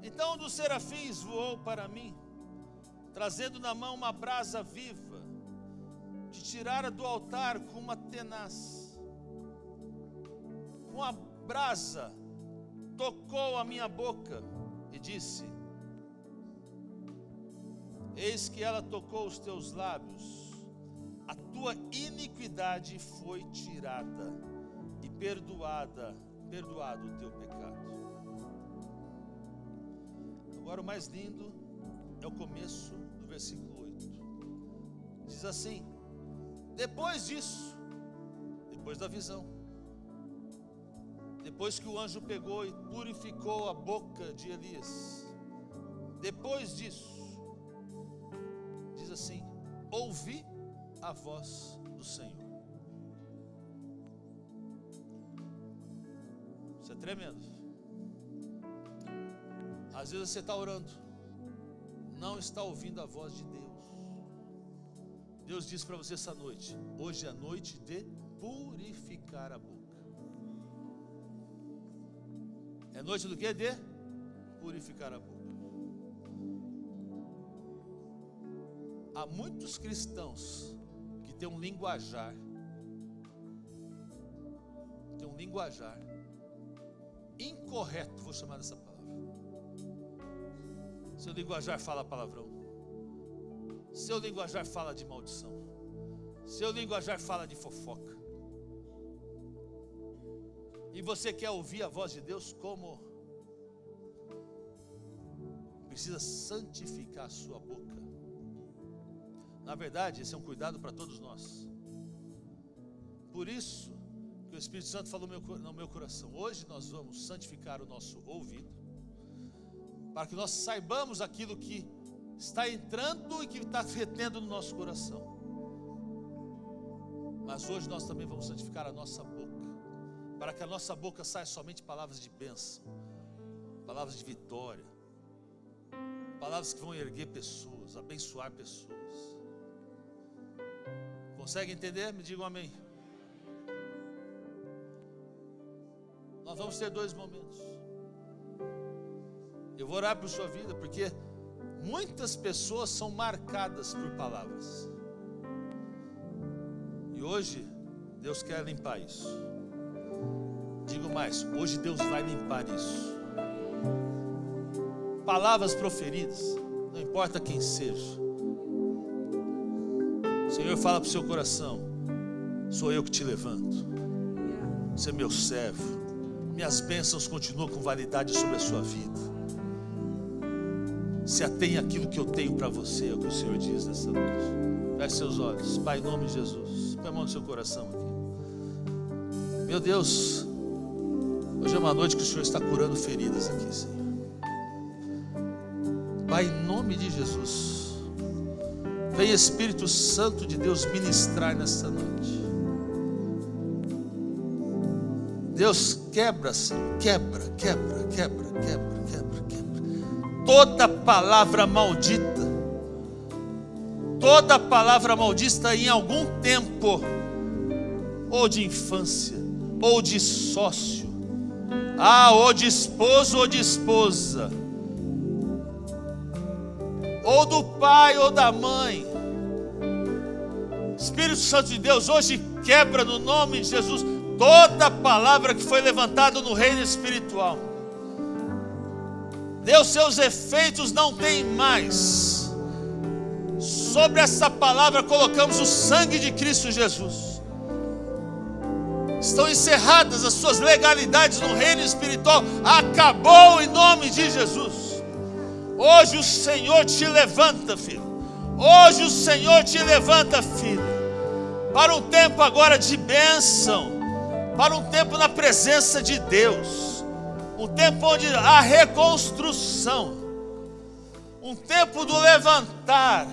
Então um dos serafins voou para mim, trazendo na mão uma brasa viva, que tirara do altar com uma tenaz. Uma brasa tocou a minha boca e disse: eis que ela tocou os teus lábios, a tua iniquidade foi tirada e perdoado o teu pecado. Agora o mais lindo é o começo do versículo 8. Diz assim: depois disso, depois da visão, depois que o anjo pegou e purificou a boca de Elias, depois disso, diz assim: ouvi a voz do Senhor. Isso é tremendo. Às vezes você está orando, não está ouvindo a voz de Deus. Deus diz para você essa noite: hoje é a noite de purificar a boca. É noite do que? De purificar a boca. há muitos cristãos que têm um linguajar incorreto, vou chamar dessa palavra. Seu linguajar fala palavrão, seu linguajar fala de maldição, seu linguajar fala de fofoca. E você quer ouvir a voz de Deus como? Precisa santificar a sua boca. Na verdade, esse é um cuidado para todos nós. Por isso que o Espírito Santo falou no meu coração: hoje nós vamos santificar o nosso ouvido, para que nós saibamos aquilo que está entrando e que está retendo no nosso coração. Mas hoje nós também vamos santificar a nossa boca, para que a nossa boca saia somente palavras de bênção, palavras de vitória, palavras que vão erguer pessoas, abençoar pessoas. Consegue entender? Me digam amém. Nós vamos ter 2 momentos. Eu vou orar por sua vida, porque muitas pessoas são marcadas por palavras. E hoje Deus quer limpar isso. Digo mais, hoje Deus vai limpar isso. Palavras proferidas, não importa quem seja. O Senhor fala para o seu coração: sou eu que te levanto, você é meu servo, minhas bênçãos continuam com validade sobre a sua vida. Se atenha àquilo que eu tenho para você, é o que o Senhor diz nessa noite. Feche seus olhos. Pai, em nome de Jesus, põe a mão no seu coração aqui. Meu Deus, hoje é uma noite que o Senhor está curando feridas aqui, Senhor. Pai, em nome de Jesus, vem Espírito Santo de Deus ministrar nesta noite. Deus, quebra, Senhor, quebra. Toda palavra maldita, toda palavra maldita em algum tempo, ou de infância, ou de sócio, ou de esposo ou de esposa, ou do pai ou da mãe. Espírito Santo de Deus, hoje quebra no nome de Jesus toda palavra que foi levantada no reino espiritual. Deus, seus efeitos não tem mais. Sobre essa palavra colocamos o sangue de Cristo Jesus. Estão encerradas as suas legalidades no reino espiritual. Acabou em nome de Jesus. Hoje o Senhor te levanta, filho. Hoje o Senhor te levanta, filho, para um tempo agora de bênção, para um tempo na presença de Deus. Um tempo onde há reconstrução, um tempo do levantar.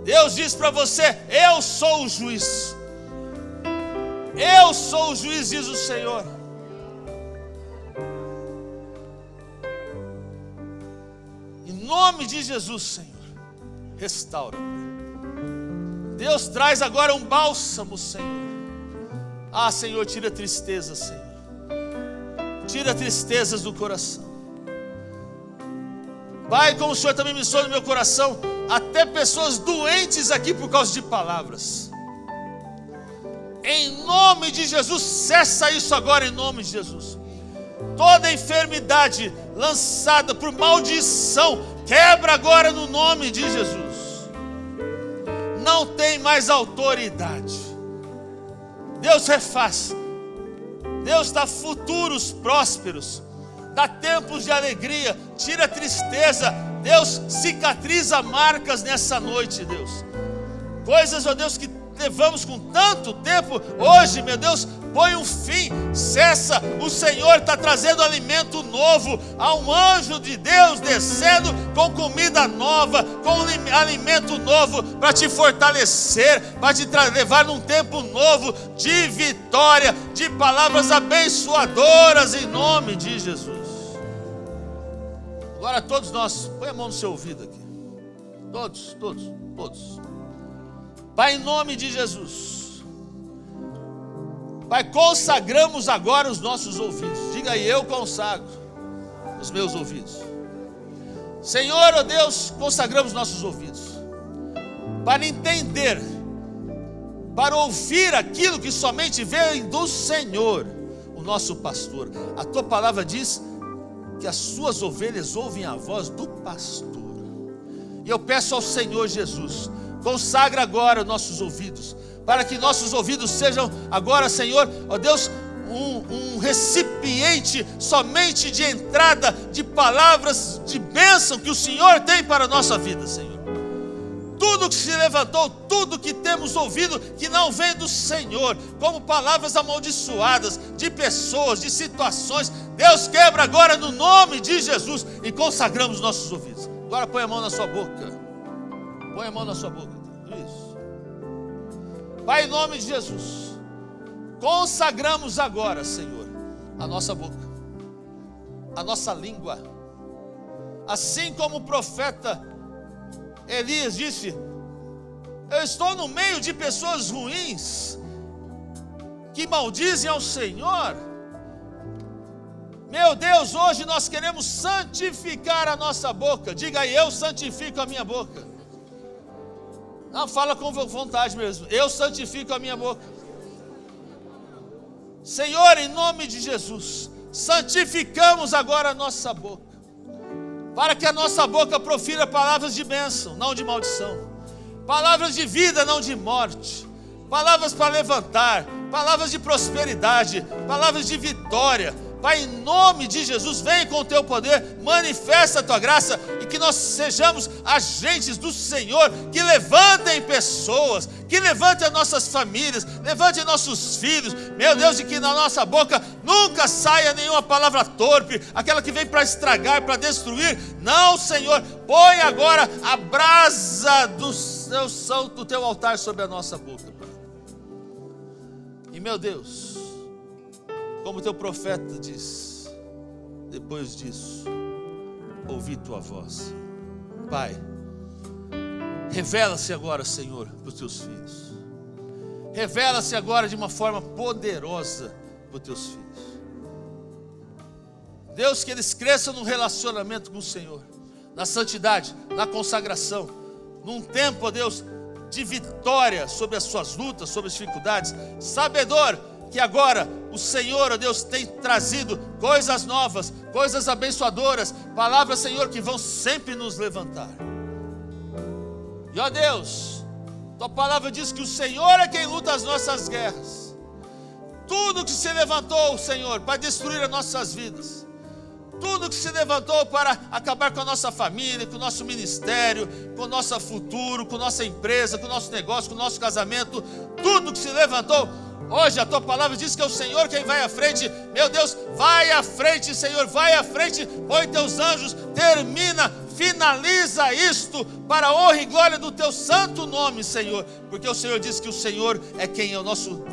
Deus diz para você: eu sou o juiz. Eu sou o juiz, diz o Senhor. Em nome de Jesus, Senhor, restaura. Deus, traz agora um bálsamo, Senhor. Senhor, tira a tristeza, Senhor. Tira tristezas do coração. Pai, como o Senhor também me soube no meu coração, até pessoas doentes aqui por causa de palavras. Em nome de Jesus, cessa isso agora em nome de Jesus. Toda enfermidade lançada por maldição, quebra agora no nome de Jesus. Não tem mais autoridade. Deus refaz. Deus dá futuros prósperos, dá tempos de alegria, tira a tristeza. Deus, cicatriza marcas nessa noite, Deus. Coisas, ó Deus, que levamos com tanto tempo, hoje, meu Deus, põe um fim, cessa. O Senhor está trazendo alimento novo. Há um anjo de Deus descendo com comida nova, com alimento novo, para te fortalecer, para te levar num tempo novo de vitória, de palavras abençoadoras em nome de Jesus. Agora todos nós, põe a mão no seu ouvido aqui. Todos. Pai, em nome de Jesus, Pai, consagramos agora os nossos ouvidos. Diga aí: eu consagro os meus ouvidos. Senhor, ó Deus, consagramos nossos ouvidos para entender, para ouvir aquilo que somente vem do Senhor, o nosso pastor. A tua palavra diz que as suas ovelhas ouvem a voz do pastor. E eu peço ao Senhor Jesus, consagra agora nossos ouvidos, para que nossos ouvidos sejam agora, Senhor, ó Deus, um recipiente somente de entrada de palavras de bênção que o Senhor tem para a nossa vida, Senhor. Tudo que se levantou, tudo que temos ouvido que não vem do Senhor, como palavras amaldiçoadas de pessoas, de situações, Deus quebra agora no nome de Jesus e consagramos nossos ouvidos. Agora põe a mão na sua boca. Põe a mão na sua boca. Isso. Pai, em nome de Jesus, consagramos agora, Senhor, a nossa boca, a nossa língua. Assim como o profeta Elias disse: eu estou no meio de pessoas ruins que maldizem ao Senhor. Meu Deus, hoje nós queremos santificar a nossa boca. Diga aí: eu santifico a minha boca. Não, fala com vontade mesmo. Eu santifico a minha boca. Senhor, em nome de Jesus, santificamos agora a nossa boca, para que a nossa boca profira palavras de bênção, não de maldição, palavras de vida, não de morte, palavras para levantar, palavras de prosperidade, palavras de vitória. Pai, em nome de Jesus, vem com o teu poder, manifesta a tua graça, e que nós sejamos agentes do Senhor, que levantem pessoas, que levantem as nossas famílias, levantem nossos filhos, meu Deus, e que na nossa boca nunca saia nenhuma palavra torpe, aquela que vem para estragar, para destruir. Não, Senhor, põe agora a brasa do teu altar sobre a nossa boca, Pai. E meu Deus, como teu profeta diz, depois disso, ouvi tua voz. Pai, revela-se agora, Senhor, para os teus filhos. Revela-se agora de uma forma poderosa para os teus filhos. Deus, que eles cresçam no relacionamento com o Senhor, na santidade, na consagração, num tempo, ó Deus, de vitória sobre as suas lutas, sobre as dificuldades, sabedor que agora o Senhor, ó Deus, tem trazido coisas novas, coisas abençoadoras, palavras, Senhor, que vão sempre nos levantar. E ó Deus, tua palavra diz que o Senhor é quem luta as nossas guerras. Tudo que se levantou, Senhor, para destruir as nossas vidas, tudo que se levantou para acabar com a nossa família, com o nosso ministério, com o nosso futuro, com a nossa empresa, com o nosso negócio, com o nosso casamento, tudo que se levantou, hoje a tua palavra diz que é o Senhor quem vai à frente. Meu Deus, vai à frente, Senhor, vai à frente, põe teus anjos, termina, finaliza isto para a honra e glória do teu santo nome, Senhor, porque o Senhor diz que o Senhor é quem é o nosso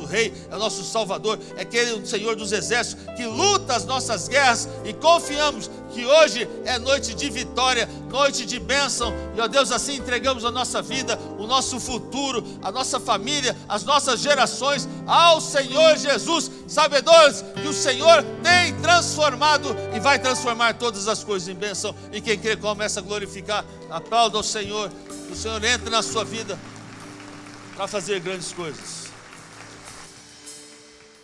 rei, é o nosso salvador, é aquele o Senhor dos exércitos que luta as nossas guerras, e confiamos que hoje é noite de vitória, noite de bênção. E ó Deus, assim entregamos a nossa vida, o nosso futuro, a nossa família, as nossas gerações ao Senhor Jesus, sabedores que o Senhor tem transformado e vai transformar todas as coisas em bênção. E quem crê começa a glorificar. Aplauda ao Senhor, que o Senhor entre na sua vida para fazer grandes coisas.